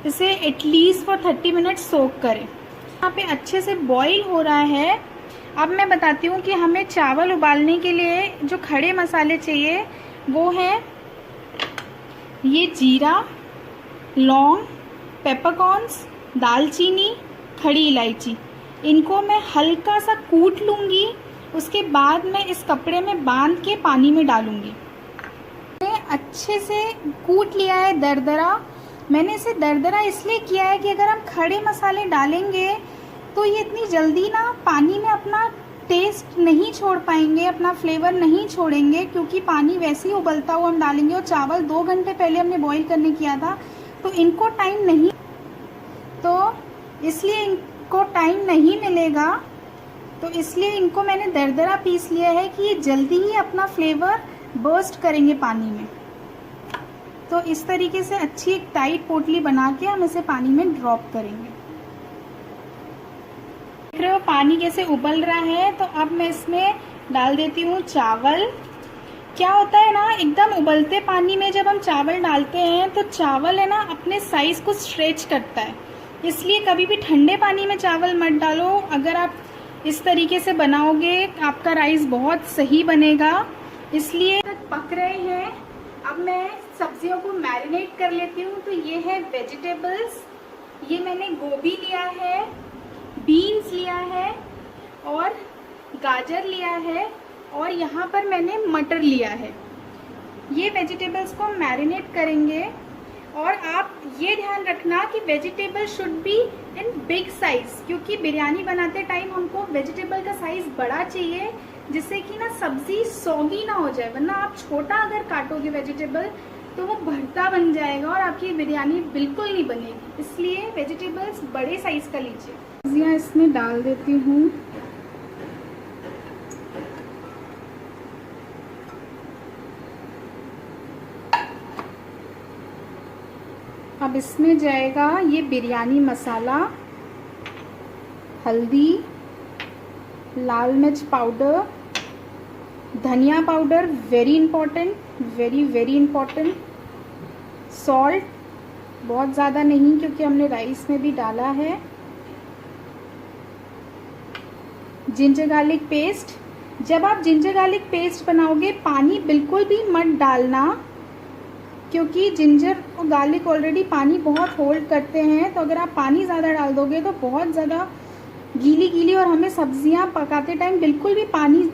इसे एटलीस्ट फॉर 30 मिनट्स सोक करें। यहाँ पे अच्छे से बॉईल हो रहा है। अब मैं बताती हूँ कि हमें चावल उबालने के लिए जो खड़े मसाले चाहिए वो है ये जीरा, लौंग, पेपरकॉर्न्स, दालचीनी, खड़ी इलायची। इनको मैं हल्का सा कूट लूँगी, उसके बाद मैं इस कपड़े में बांध के पानी में डालूँगी। मैंने अच्छे से कूट लिया है दरदरा। मैंने इसे दरदरा इसलिए किया है कि अगर हम खड़े मसाले डालेंगे तो ये इतनी जल्दी ना पानी में अपना टेस्ट नहीं छोड़ पाएंगे, अपना फ्लेवर नहीं छोड़ेंगे, क्योंकि पानी वैसे ही उबलता हुआ हम डालेंगे। और चावल 2 घंटे पहले हमने बॉईल करने किया था, तो इनको टाइम नहीं, तो इसलिए इनको टाइम नहीं मिलेगा। तो इसलिए इनको मैंने दरदरा पीस लिया है कि ये जल्दी ही अपना फ्लेवर बर्स्ट करेंगे पानी में। तो इस तरीके से अच्छी एक टाइट पोटली बना के हम इसे पानी में ड्रॉप करेंगे। देख रहे हो पानी कैसे उबल रहा है। तो अब मैं इसमें डाल देती हूँ चावल। क्या होता है ना, एकदम उबलते पानी में जब हम चावल डालते हैं तो चावल है ना अपने साइज को स्ट्रेच करता है। इसलिए कभी भी ठंडे पानी में चावल मत डालो। अगर आप इस तरीके से बनाओगे आपका राइस बहुत सही बनेगा। इसलिए पक रहे हैं। अब मैं सब्जियों को मैरिनेट कर लेती हूँ। तो ये है वेजिटेबल्स, ये मैंने गोभी लिया है, बीन्स लिया है और गाजर लिया है और यहाँ पर मैंने मटर लिया है। ये वेजिटेबल्स को मैरिनेट करेंगे और आप ये ध्यान रखना कि vegetable should be in big size, क्योंकि बिरयानी बनाते टाइम हमको वेजिटेबल का साइज बड़ा चाहिए जिससे कि ना सब्जी सौगी ना हो जाए, वरना आप छोटा अगर काटोगे वेजिटेबल तो वो भरता बन जाएगा और आपकी बिरयानी बिल्कुल नहीं बनेगी। इसलिए वेजिटेबल्स बड़े साइज का लीजिए। सब्जियाँ इसमें डाल देती हूँ। अब इसमें जाएगा ये बिरयानी मसाला, हल्दी, लाल मिर्च पाउडर, धनिया powder, very important, very very important, salt, बहुत ज़्यादा नहीं क्योंकि हमने राइस में भी डाला है, जिंजर गार्लिक पेस्ट। जब आप जिंजर गार्लिक पेस्ट बनाओगे पानी बिल्कुल भी मत डालना, क्योंकि जिंजर और गार्लिक ऑलरेडी पानी बहुत होल्ड करते हैं। तो अगर आप पानी ज़्यादा डाल दोगे तो बहुत ज़्यादा गीली गीली, और हमें सब्जियां पकाते टाइम बिल्कुल भी पानी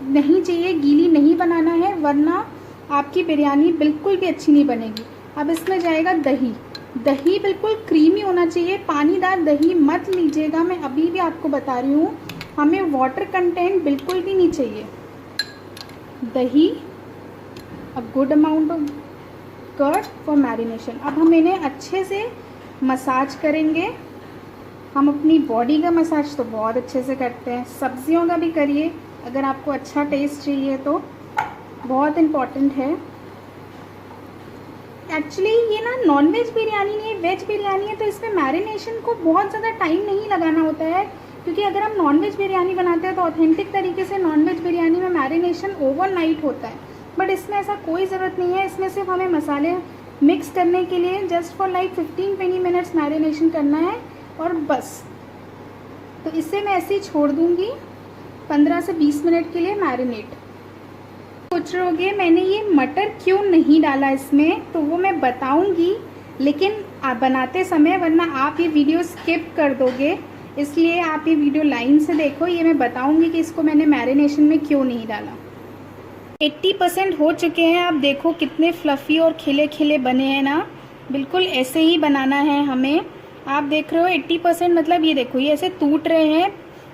नहीं चाहिए, गीली नहीं बनाना है, वरना आपकी बिरयानी बिल्कुल भी अच्छी नहीं बनेगी। अब इसमें जाएगा दही। दही बिल्कुल क्रीमी होना चाहिए, पानीदार दही मत लीजिएगा, मैं अभी भी आपको बता रही हूँ। हमें वाटर कंटेंट बिल्कुल भी नहीं चाहिए। दही, a good amount of curd for marination. अब हम इन्हें अच्छे से मसाज करेंगे। हम अपनी बॉडी का मसाज तो बहुत अच्छे से करते हैं, सब्जियों का भी करिए अगर आपको अच्छा टेस्ट चाहिए तो, बहुत इम्पॉर्टेंट है। एक्चुअली ये ना नॉन वेज बिरयानी नहीं, वेज बिरयानी है, तो इसमें मैरिनेशन को बहुत ज़्यादा टाइम नहीं लगाना होता है, क्योंकि अगर हम नॉन वेज बिरयानी बनाते हैं तो ऑथेंटिक तरीके से नॉन वेज बिरयानी में मैरिनेशन ओवरनाइट होता है, बट इसमें ऐसा कोई ज़रूरत नहीं है। इसमें सिर्फ हमें मसाले मिक्स करने के लिए just for like 15-20 minutes marination करना है और बस। तो इसे मैं ऐसे ही छोड़ दूँगी 15 से 20 मिनट के लिए मैरिनेट। सोच रहे होगे मैंने ये मटर क्यों नहीं डाला इसमें, तो वो मैं बताऊँगी लेकिन आप बनाते समय, वरना आप ये वीडियो स्किप कर दोगे, इसलिए आप ये वीडियो लाइन से देखो। ये मैं बताऊँगी कि इसको मैंने मैरिनेशन में क्यों नहीं डाला। 80% हो चुके हैं, आप देखो कितने फ्लफ़ी और खिले खिले बने हैं ना, बिल्कुल ऐसे ही बनाना है हमें। आप देख रहे हो 80%, मतलब ये देखो ये ऐसे टूट रहे हैं,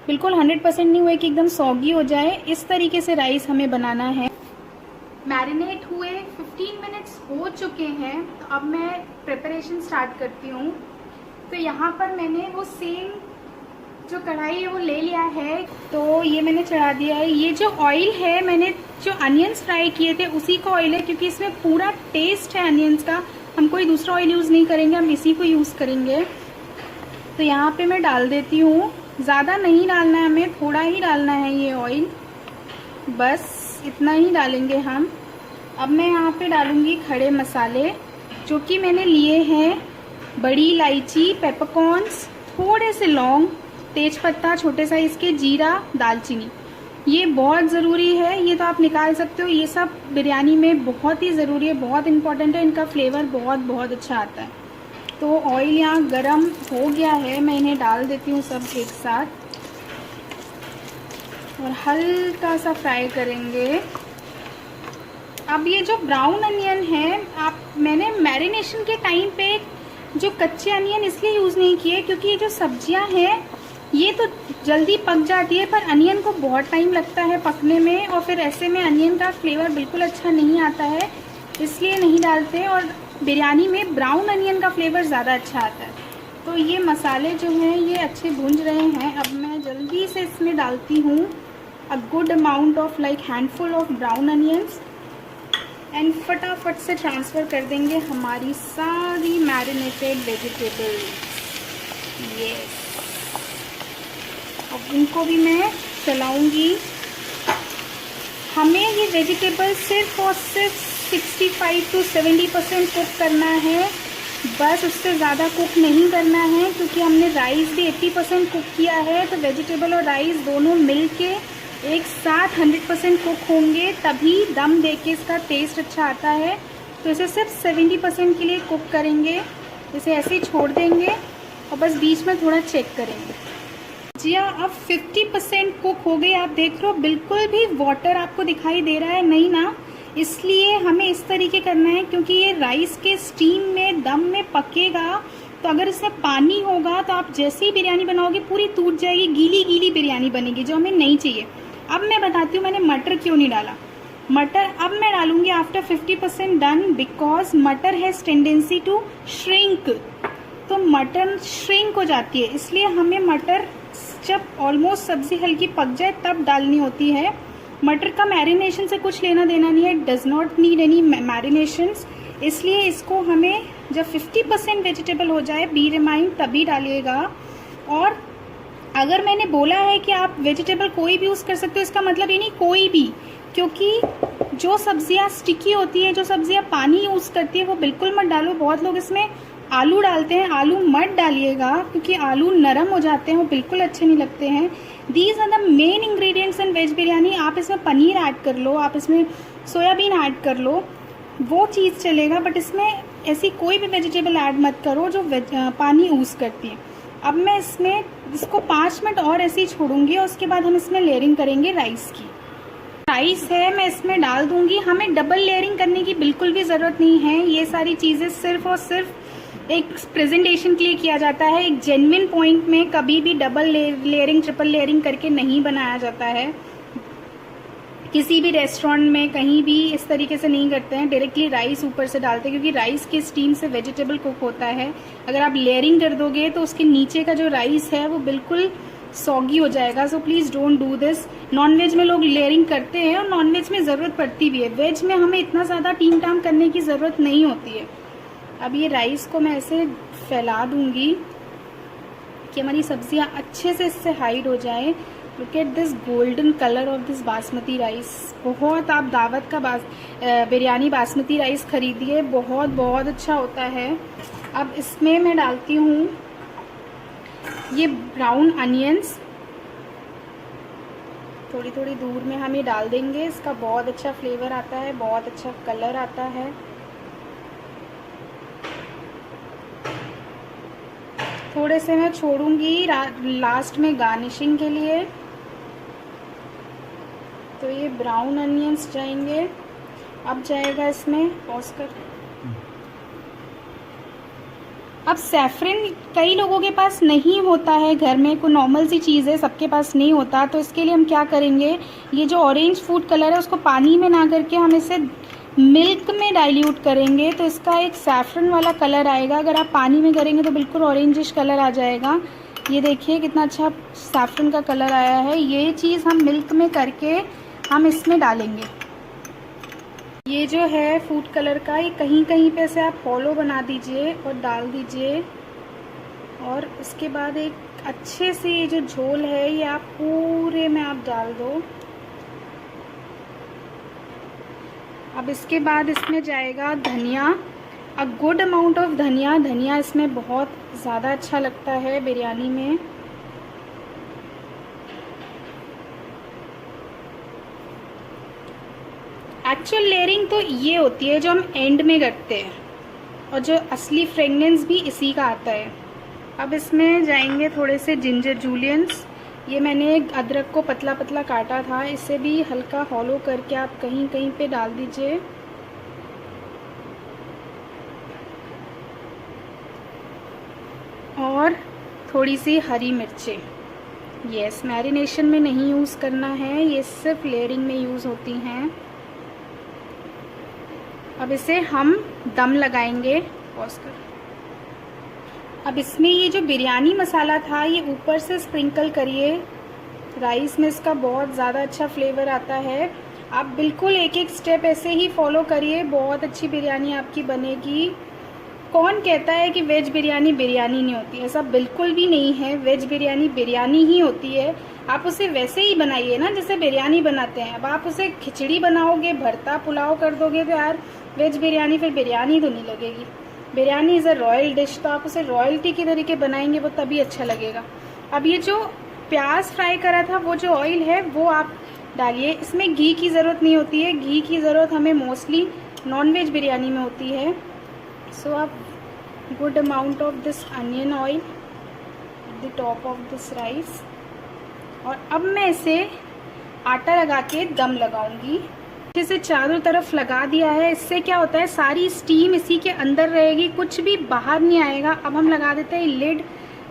बिल्कुल 100% नहीं हुए कि एकदम सॉगी हो जाए। इस तरीके से राइस हमें बनाना है। मैरिनेट हुए 15 मिनट्स हो चुके हैं, तो अब मैं प्रिपरेशन स्टार्ट करती हूँ। तो यहाँ पर मैंने वो सेम जो कढ़ाई है वो ले लिया है, तो ये मैंने चढ़ा दिया है। ये जो ऑयल है, मैंने जो अनियंस फ्राई किए थे उसी का ऑयल है, क्योंकि इसमें पूरा टेस्ट है अनियंस का। हम कोई दूसरा ऑयल यूज़ नहीं करेंगे, हम इसी को यूज़ करेंगे। तो यहाँ पे मैं डाल देती हूँ, ज़्यादा नहीं डालना है हमें, थोड़ा ही डालना है ये ऑयल, बस इतना ही डालेंगे हम। अब मैं यहाँ पे डालूँगी खड़े मसाले, जो कि मैंने लिए हैं बड़ी इलायची, पेपरकॉर्न्स, थोड़े से लौंग, तेज़पत्ता छोटे साइज़ के, जीरा, दालचीनी। ये बहुत ज़रूरी है, ये तो आप निकाल सकते हो, ये सब बिरयानी में बहुत ही ज़रूरी है, बहुत इंपॉर्टेंट है, इनका फ्लेवर बहुत बहुत अच्छा आता है। तो ऑयल यहाँ गरम हो गया है, मैं इन्हें डाल देती हूँ सब एक साथ और हल्का सा फ्राई करेंगे। अब ये जो ब्राउन अनियन है, मैंने मैरिनेशन के टाइम पे जो कच्चे अनियन इसलिए यूज़ नहीं किए क्योंकि ये जो सब्जियां हैं ये तो जल्दी पक जाती है, पर अनियन को बहुत टाइम लगता है पकने में, और फिर ऐसे में अनियन का फ्लेवर बिल्कुल अच्छा नहीं आता है, इसलिए नहीं डालते। और बिरयानी में ब्राउन अनियन का फ्लेवर ज़्यादा अच्छा आता है। तो ये मसाले जो हैं ये अच्छे भूंज रहे हैं। अब मैं जल्दी से इसमें डालती हूँ अ good amount of like handful of brown onions, and फटाफट से ट्रांसफ़र कर देंगे हमारी सारी मैरिनेटेड वेजिटेबल्स। यस, अब इनको भी मैं चलाऊंगी। हमें ये वेजिटेबल सिर्फ और सिर्फ 65 to 70% कुक करना है, बस उससे ज़्यादा कुक नहीं करना है, क्योंकि हमने राइस भी 80% कुक किया है। तो वेजिटेबल और राइस दोनों मिलके एक साथ 100% कुक होंगे, तभी दम देके इसका टेस्ट अच्छा आता है। तो इसे सिर्फ 70% के लिए कुक करेंगे। इसे ऐसे ही छोड़ देंगे और बस बीच में थोड़ा चेक करेंगे। जी हाँ, अब 50% कुक हो गई। आप देख रहे हो बिल्कुल भी वाटर आपको दिखाई दे रहा है नहीं ना, इसलिए हमें इस तरीके करना है क्योंकि ये राइस के स्टीम में दम में पकेगा। तो अगर इसमें पानी होगा तो आप जैसे ही बिरयानी बनाओगे पूरी टूट जाएगी, गीली गीली बिरयानी बनेगी जो हमें नहीं चाहिए। अब मैं बताती हूँ मैंने मटर क्यों नहीं डाला। मटर अब मैं डालूंगी आफ्टर 50% डन, बिकॉज मटर हैज़ टेंडेंसी टू श्रिंक। तो मटर श्रिंक हो जाती है, इसलिए हमें मटर जब ऑलमोस्ट सब्जी हल्की पक जाए तब डालनी होती है। मटर का मैरिनेशन से कुछ लेना देना नहीं है, does not need any marinations. इसलिए इसको हमें जब 50% वेजिटेबल हो जाए, बी रिमाइंड, तभी डालिएगा। और अगर मैंने बोला है कि आप वेजिटेबल कोई भी यूज़ कर सकते हो, इसका मतलब ये नहीं कोई भी, क्योंकि जो सब्जियां स्टिकी होती हैं, जो सब्जियां पानी यूज़ करती है वो बिल्कुल मत डालो। बहुत लोग इसमें आलू डालते हैं, आलू मत डालिएगा क्योंकि आलू नरम हो जाते हैं, वो बिल्कुल अच्छे नहीं लगते हैं। These are the main ingredients in veg biryani. आप इसमें पनीर ऐड कर लो, आप इसमें सोयाबीन ऐड कर लो, वो चीज़ चलेगा, बट इसमें ऐसी कोई भी वेजिटेबल ऐड मत करो जो पानी यूज़ करती है। अब मैं इसको 5 मिनट और ऐसे ही छोड़ूंगी और उसके बाद हम इसमें लेयरिंग करेंगे राइस की। राइस है मैं इसमें डाल दूंगी। हमें डबल लेयरिंग करने की बिल्कुल भी ज़रूरत नहीं है। ये सारी चीज़ें सिर्फ और सिर्फ एक प्रेजेंटेशन के लिए किया जाता है। एक जेन्युइन पॉइंट में कभी भी डबल लेयरिंग ट्रिपल लेयरिंग करके नहीं बनाया जाता है। किसी भी रेस्टोरेंट में कहीं भी इस तरीके से नहीं करते हैं, डायरेक्टली राइस ऊपर से डालते हैं क्योंकि राइस के स्टीम से वेजिटेबल कुक होता है। अगर आप लेयरिंग कर दोगे तो उसके नीचे का जो राइस है वो बिल्कुल सॉगी हो जाएगा। So please don't do this. Nonveg में लोग लेयरिंग करते हैं और नॉनवेज में ज़रूरत पड़ती भी है, वेज में हमें इतना ज़्यादा टीम टाम करने की ज़रूरत नहीं होती है। अब ये राइस को मैं ऐसे फैला दूंगी कि हमारी सब्जियां अच्छे से इससे हाइड हो जाए। Look at this golden colour of this basmati rice. बहुत आप दावत का बिरयानी बासमती राइस खरीदिए, बहुत बहुत अच्छा होता है। अब इसमें मैं डालती हूँ ये ब्राउन अनियंस, थोड़ी थोड़ी दूर में हम ये डाल देंगे। इसका बहुत अच्छा फ्लेवर आता है, बहुत अच्छा कलर आता है। थोड़े से मैं छोड़ूंगी लास्ट में गार्निशिंग के लिए। तो ये ब्राउन अनियंस जाएंगे। अब जाएगा इसमें पॉज कर। अब सैफरन कई लोगों के पास नहीं होता है घर में, कोई नॉर्मल सी चीज़ है, सबके पास नहीं होता। तो इसके लिए हम क्या करेंगे, ये जो ऑरेंज फूड कलर है उसको पानी में ना करके हम इसे मिल्क में डाइल्यूट करेंगे तो इसका एक सैफरन वाला कलर आएगा। अगर आप पानी में करेंगे तो बिल्कुल ऑरेंजिश कलर आ जाएगा। ये देखिए कितना अच्छा सैफरन का कलर आया है। ये चीज़ हम मिल्क में करके हम इसमें डालेंगे। ये जो है फूड कलर का, ये कहीं कहीं पे से आप हॉलो बना दीजिए और डाल दीजिए। और उसके बाद एक अच्छे से ये जो झोल है ये आप पूरे में आप डाल दो। अब इसके बाद इसमें जाएगा धनिया, अ गुड अमाउंट ऑफ धनिया। धनिया इसमें बहुत ज़्यादा अच्छा लगता है बिरयानी में। एक्चुअल लेयरिंग तो ये होती है जो हम एंड में करते हैं और जो असली फ्रेगनेंस भी इसी का आता है। अब इसमें जाएंगे थोड़े से जिंजर जूलियंस। ये मैंने अदरक को पतला पतला काटा था, इसे भी हल्का हॉलो करके आप कहीं कहीं पे डाल दीजिए। और थोड़ी सी हरी मिर्चें। यस, मैरिनेशन में नहीं यूज़ करना है, ये सिर्फ लेयरिंग में यूज़ होती हैं। अब इसे हम दम लगाएंगे। पॉज कर। अब इसमें ये जो बिरयानी मसाला था ये ऊपर से स्प्रिंकल करिए। राइस में इसका बहुत ज़्यादा अच्छा फ्लेवर आता है। आप बिल्कुल एक एक स्टेप ऐसे ही फॉलो करिए, बहुत अच्छी बिरयानी आपकी बनेगी। कौन कहता है कि वेज बिरयानी बिरयानी नहीं होती, ऐसा बिल्कुल भी नहीं है। वेज बिरयानी बिरयानी ही होती है। आप उसे वैसे ही बनाइए ना जैसे बिरयानी बनाते हैं। अब आप उसे खिचड़ी बनाओगे, भरता पुलाव कर दोगे तो यार वेज बिरयानी फिर बिरयानी तो नहीं लगेगी। Biryani is a royal dish, तो आप उसे रॉयल्टी के तरीके बनाएंगे वो तभी अच्छा लगेगा। अब ये जो प्याज फ्राई करा था वो जो ऑयल है वो आप डालिए। इसमें घी की ज़रूरत नहीं होती है, घी की ज़रूरत हमें मोस्टली नॉन वेज बिरयानी में होती है। सो अब good amount of this onion oil at the top of this rice. और अब मैं इसे आटा लगा के दम लगाऊंगी। अच्छे से चारों तरफ लगा दिया है। इससे क्या होता है, सारी स्टीम इसी के अंदर रहेगी, कुछ भी बाहर नहीं आएगा। अब हम लगा देते हैं लिड।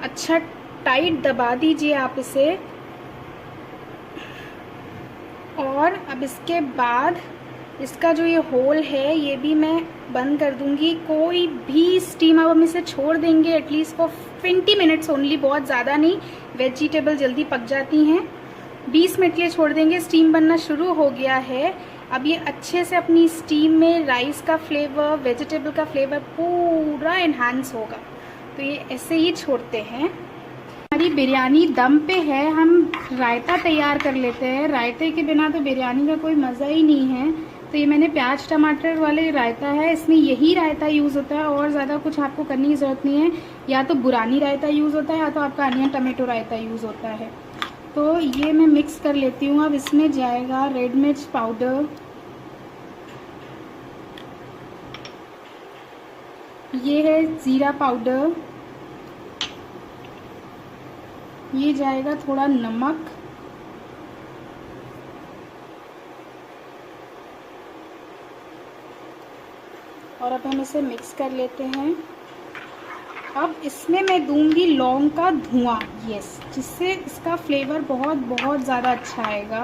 अच्छा टाइट दबा दीजिए आप इसे। और अब इसके बाद इसका जो ये होल है ये भी मैं बंद कर दूंगी। कोई भी स्टीम, अब हम इसे छोड़ देंगे एटलीस्ट फॉर 20 मिनट्स ओनली, बहुत ज़्यादा नहीं, वेजिटेबल जल्दी पक जाती हैं। 20 मिनट के लिए छोड़ देंगे। स्टीम बनना शुरू हो गया है। अब ये अच्छे से अपनी स्टीम में राइस का फ्लेवर, वेजिटेबल का फ्लेवर पूरा एनहांस होगा। तो ये ऐसे ही छोड़ते हैं। हमारी बिरयानी दम पे है। हम रायता तैयार कर लेते हैं। रायते के बिना तो बिरयानी का कोई मज़ा ही नहीं है। तो ये मैंने प्याज टमाटर वाले रायता है, इसमें यही रायता यूज़ होता है और ज़्यादा कुछ आपको करने की ज़रूरत नहीं है। या तो बुरानी रायता यूज़ होता है या तो आपका अनियन टमाटो रायता यूज़ होता है। तो ये मैं मिक्स कर लेती हूँ। अब इसमें जाएगा रेड मिर्च पाउडर, ये है ज़ीरा पाउडर, ये जाएगा थोड़ा नमक, और अब हम इसे मिक्स कर लेते हैं। अब इसमें मैं दूंगी लौंग का धुआं, यस, जिससे इसका फ्लेवर बहुत बहुत ज़्यादा अच्छा आएगा।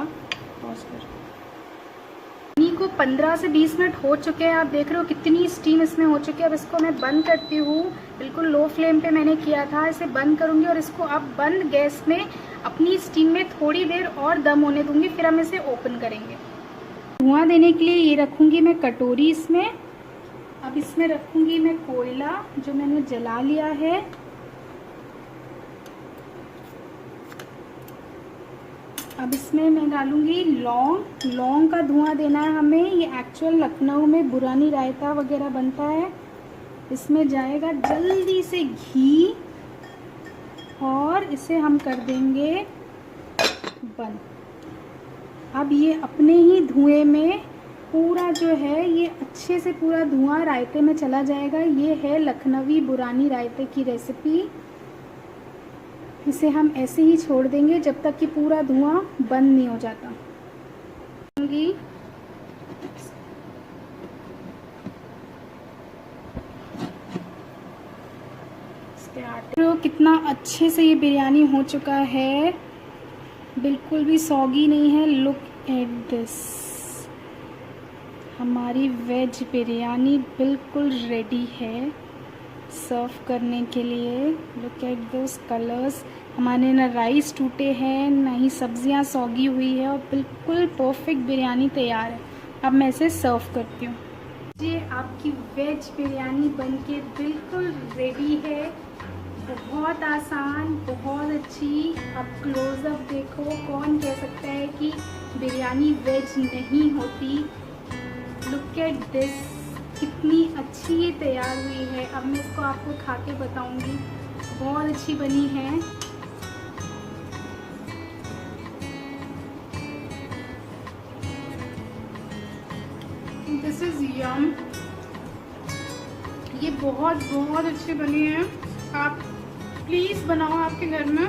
पानी को 15 से 20 मिनट हो चुके हैं। आप देख रहे हो कितनी स्टीम इसमें हो चुकी है। अब इसको मैं बंद करती हूँ। बिल्कुल लो फ्लेम पे मैंने किया था, इसे बंद करूँगी और इसको अब बंद गैस में अपनी स्टीम में थोड़ी देर और दम होने दूँगी, फिर हम इसे ओपन करेंगे। धुआं देने के लिए ये रखूँगी मैं कटोरी इसमें। अब इसमें रखूँगी मैं कोयला जो मैंने जला लिया है। अब इसमें मैं डालूँगी लौंग। लौंग का धुआं देना है हमें। ये एक्चुअल लखनऊ में बुरानी रायता वगैरह बनता है। इसमें जाएगा जल्दी से घी और इसे हम कर देंगे बंद। अब ये अपने ही धुएं में पूरा जो है ये अच्छे से पूरा धुआं रायते में चला जाएगा। ये है लखनवी बुरानी रायते की रेसिपी। इसे हम ऐसे ही छोड़ देंगे जब तक कि पूरा धुआं बंद नहीं हो जाता। इसके आटे कितना अच्छे से ये बिरयानी हो चुका है, बिल्कुल भी सॉगी नहीं है। लुक एट दिस, हमारी वेज बिरयानी बिल्कुल रेडी है सर्व करने के लिए। Look at this colours. हमारे ना राइस टूटे हैं ना ही सब्जियां सौगी हुई है और बिल्कुल परफेक्ट बिरयानी तैयार है। अब मैं इसे सर्व करती हूँ। ये आपकी वेज बिरयानी बनके बिल्कुल रेडी है। बहुत आसान, बहुत अच्छी। आप क्लोजअप देखो, कौन कह सकता है कि बिरयानी वेज नहीं होती। लुक एट दिस, कितनी अच्छी ये तैयार हुई है। अब मैं इसको आपको खा के बताऊंगी। बहुत अच्छी बनी है। दिस इज यम। ये बहुत बहुत अच्छी बनी है। आप प्लीज़ बनाओ आपके घर में,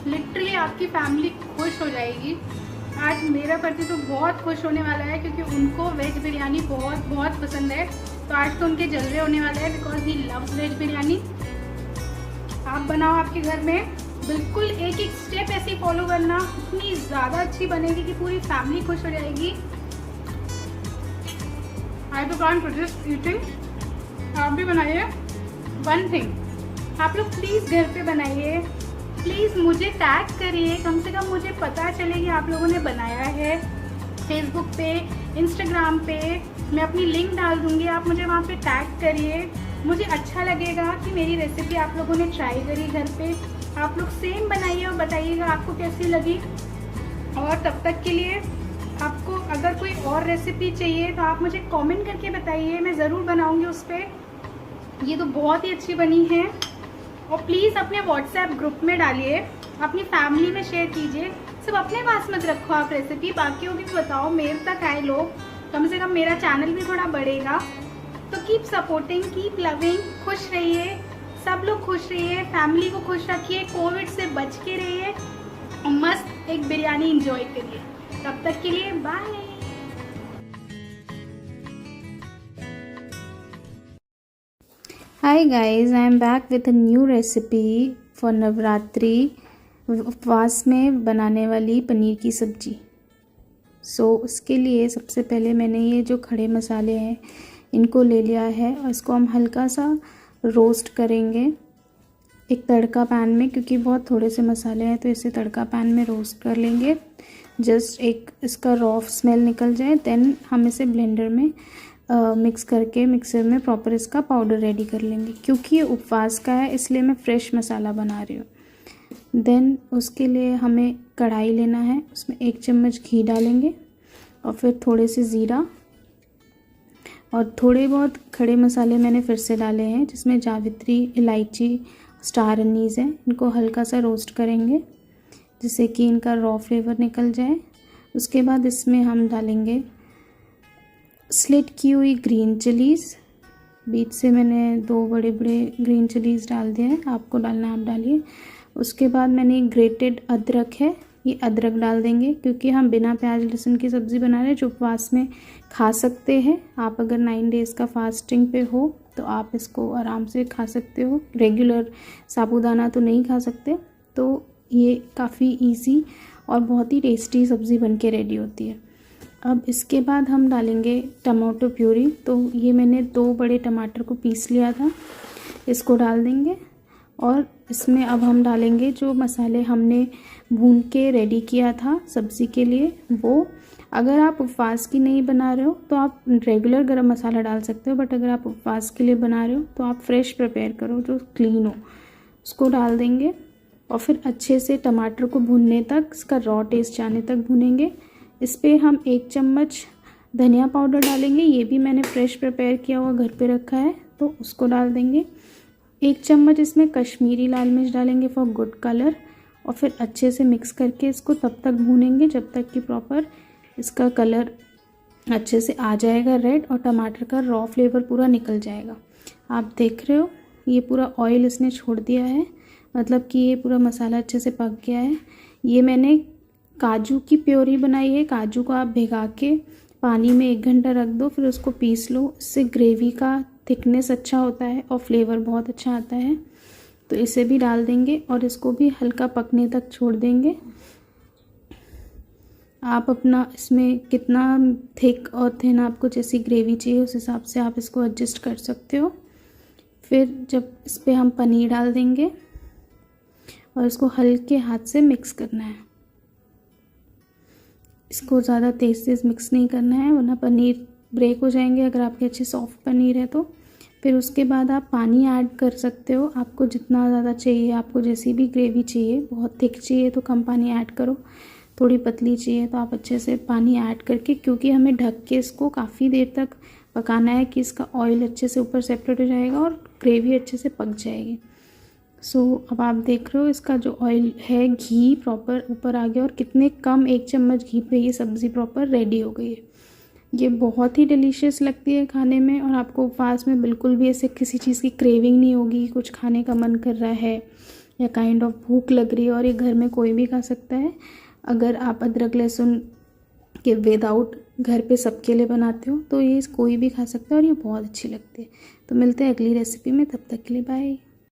लिटरली आपकी फैमिली खुश हो जाएगी। आज मेरा पति तो बहुत खुश होने वाला है क्योंकि उनको वेज बिरयानी बहुत बहुत पसंद है। तो आज तो उनके जलवे होने वाले हैं because he loves veg biryani. आप बनाओ आपके घर में, बिल्कुल एक एक स्टेप ऐसे फॉलो करना, इतनी ज़्यादा अच्छी बनेगी कि पूरी फैमिली खुश हो जाएगी। आई तो कांट रेजिस्ट ईटिंग। आप भी बनाइए। वन थिंग, आप लोग प्लीज़ घर पे बनाइए। प्लीज़ मुझे टैग करिए, कम से कम मुझे पता चले कि आप लोगों ने बनाया है। फेसबुक पे, इंस्टाग्राम पे मैं अपनी लिंक डाल दूँगी, आप मुझे वहाँ पे टैग करिए। मुझे अच्छा लगेगा कि मेरी रेसिपी आप लोगों ने ट्राई करी घर पे। आप लोग सेम बनाइए और बताइएगा आपको कैसी लगी। और तब तक के लिए आपको अगर कोई और रेसिपी चाहिए तो आप मुझे कमेंट करके बताइए, मैं ज़रूर बनाऊँगी उस पर। ये तो बहुत ही अच्छी बनी है। और प्लीज़ अपने व्हाट्सएप ग्रुप में डालिए, अपनी फैमिली में शेयर कीजिए। सिर्फ अपने पास मत रखो आप रेसिपी, बाकियों की बताओ, मेरे तक आए लोग। कम से कम मेरा चैनल भी थोड़ा बढ़ेगा। तो कीप सपोर्टिंग, कीप लविंग, खुश रहिए, सब लोग खुश रहिए, फैमिली को खुश रखिए, कोविड से बच के रहिए और मस्त एक बिरयानी एंजॉय करिए। तब तक के लिए bye. Hi guys, I am back with a new recipe for Navratri उपवास में बनाने वाली पनीर की सब्जी। उसके लिए सबसे पहले मैंने ये जो खड़े मसाले हैं इनको ले लिया है और इसको हम हल्का सा रोस्ट करेंगे एक तड़का पैन में, क्योंकि बहुत थोड़े से मसाले हैं तो इसे तड़का पैन में रोस्ट कर लेंगे। जस्ट एक इसका रॉ स्मेल निकल जाए, देन हम इसे ब्लेंडर में मिक्स करके मिक्सर में प्रॉपर इसका पाउडर रेडी कर लेंगे। क्योंकि ये उपवास का है इसलिए मैं फ्रेश मसाला बना रही हूँ। देन उसके लिए हमें कढ़ाई लेना है, उसमें 1 चम्मच घी डालेंगे और फिर थोड़े से ज़ीरा और थोड़े बहुत खड़े मसाले मैंने फिर से डाले हैं, जिसमें जावित्री, इलायची, स्टार अनीस है। इनको हल्का सा रोस्ट करेंगे जिससे कि इनका रॉ फ्लेवर निकल जाए। उसके बाद इसमें हम डालेंगे स्लिट की हुई ग्रीन चिलीज़। बीच से मैंने 2 बड़े बड़े ग्रीन चिलीज़ डाल दिए हैं, आपको डालना है आप डालिए। उसके बाद मैंने ग्रेटेड अदरक है, ये अदरक डाल देंगे क्योंकि हम बिना प्याज लहसुन की सब्ज़ी बना रहे हैं जो उपवास में खा सकते हैं। आप अगर 9 डेज़ का फास्टिंग पे हो तो आप इसको आराम से खा सकते हो। रेगुलर साबूदाना तो नहीं खा सकते। तो ये काफ़ी इजी और बहुत ही टेस्टी सब्ज़ी बन के रेडी होती है। अब इसके बाद हम डालेंगे टमाटो प्यूरी। तो ये मैंने 2 बड़े टमाटर को पीस लिया था, इसको डाल देंगे। और इसमें अब हम डालेंगे जो मसाले हमने भून के रेडी किया था सब्ज़ी के लिए वो। अगर आप उपवास की नहीं बना रहे हो तो आप रेगुलर गरम मसाला डाल सकते हो, बट अगर आप उपवास के लिए बना रहे हो तो आप फ्रेश प्रिपेयर करो जो क्लीन हो, उसको डाल देंगे। और फिर अच्छे से टमाटर को भूनने तक, इसका रॉ टेस्ट जाने तक भूनेंगे। इस पर हम 1 चम्मच धनिया पाउडर डालेंगे, ये भी मैंने फ्रेश प्रिपेयर किया हुआ घर पे रखा है तो उसको डाल देंगे। 1 चम्मच इसमें कश्मीरी लाल मिर्च डालेंगे फॉर गुड कलर। और फिर अच्छे से मिक्स करके इसको तब तक भूनेंगे जब तक कि प्रॉपर इसका कलर अच्छे से आ जाएगा रेड और टमाटर का रॉ फ्लेवर पूरा निकल जाएगा। आप देख रहे हो ये पूरा ऑयल इसने छोड़ दिया है, मतलब कि ये पूरा मसाला अच्छे से पक गया है। ये मैंने काजू की प्योरी बनाई है। काजू को आप भिगा के पानी में 1 घंटा रख दो, फिर उसको पीस लो। इससे ग्रेवी का थिकनेस अच्छा होता है और फ्लेवर बहुत अच्छा आता है। तो इसे भी डाल देंगे और इसको भी हल्का पकने तक छोड़ देंगे। आप अपना इसमें कितना थिक और थिन आपको जैसी ग्रेवी चाहिए उस हिसाब से आप इसको एडजस्ट कर सकते हो। फिर जब इस पर हम पनीर डाल देंगे और इसको हल्के हाथ से मिक्स करना है। इसको ज़्यादा तेज़ मिक्स नहीं करना है वरना पनीर ब्रेक हो जाएंगे अगर आपके अच्छे सॉफ्ट पनीर है तो। फिर उसके बाद आप पानी ऐड कर सकते हो, आपको जितना ज़्यादा चाहिए, आपको जैसी भी ग्रेवी चाहिए। बहुत थिक चाहिए तो कम पानी ऐड करो, थोड़ी पतली चाहिए तो आप अच्छे से पानी ऐड करके, क्योंकि हमें ढक के इसको काफ़ी देर तक पकाना है कि इसका ऑयल अच्छे से ऊपर सेपरेट हो जाएगा और ग्रेवी अच्छे से पक जाएगी। अब आप देख रहे हो इसका जो ऑयल है, घी प्रॉपर ऊपर आ गया और कितने कम 1 चम्मच घी पे ये सब्ज़ी प्रॉपर रेडी हो गई है। ये बहुत ही डिलीशियस लगती है खाने में और आपको उपवास में बिल्कुल भी ऐसे किसी चीज़ की क्रेविंग नहीं होगी, कुछ खाने का मन कर रहा है या काइंड ऑफ भूख लग रही है। और ये घर में कोई भी खा सकता है। अगर आप अदरक लहसुन के विदाउट घर पे सबके लिए बनाते हो तो ये कोई भी खा सकता है और ये बहुत अच्छी लगती है। तो मिलते हैं अगली रेसिपी में, तब तक के लिए बाय।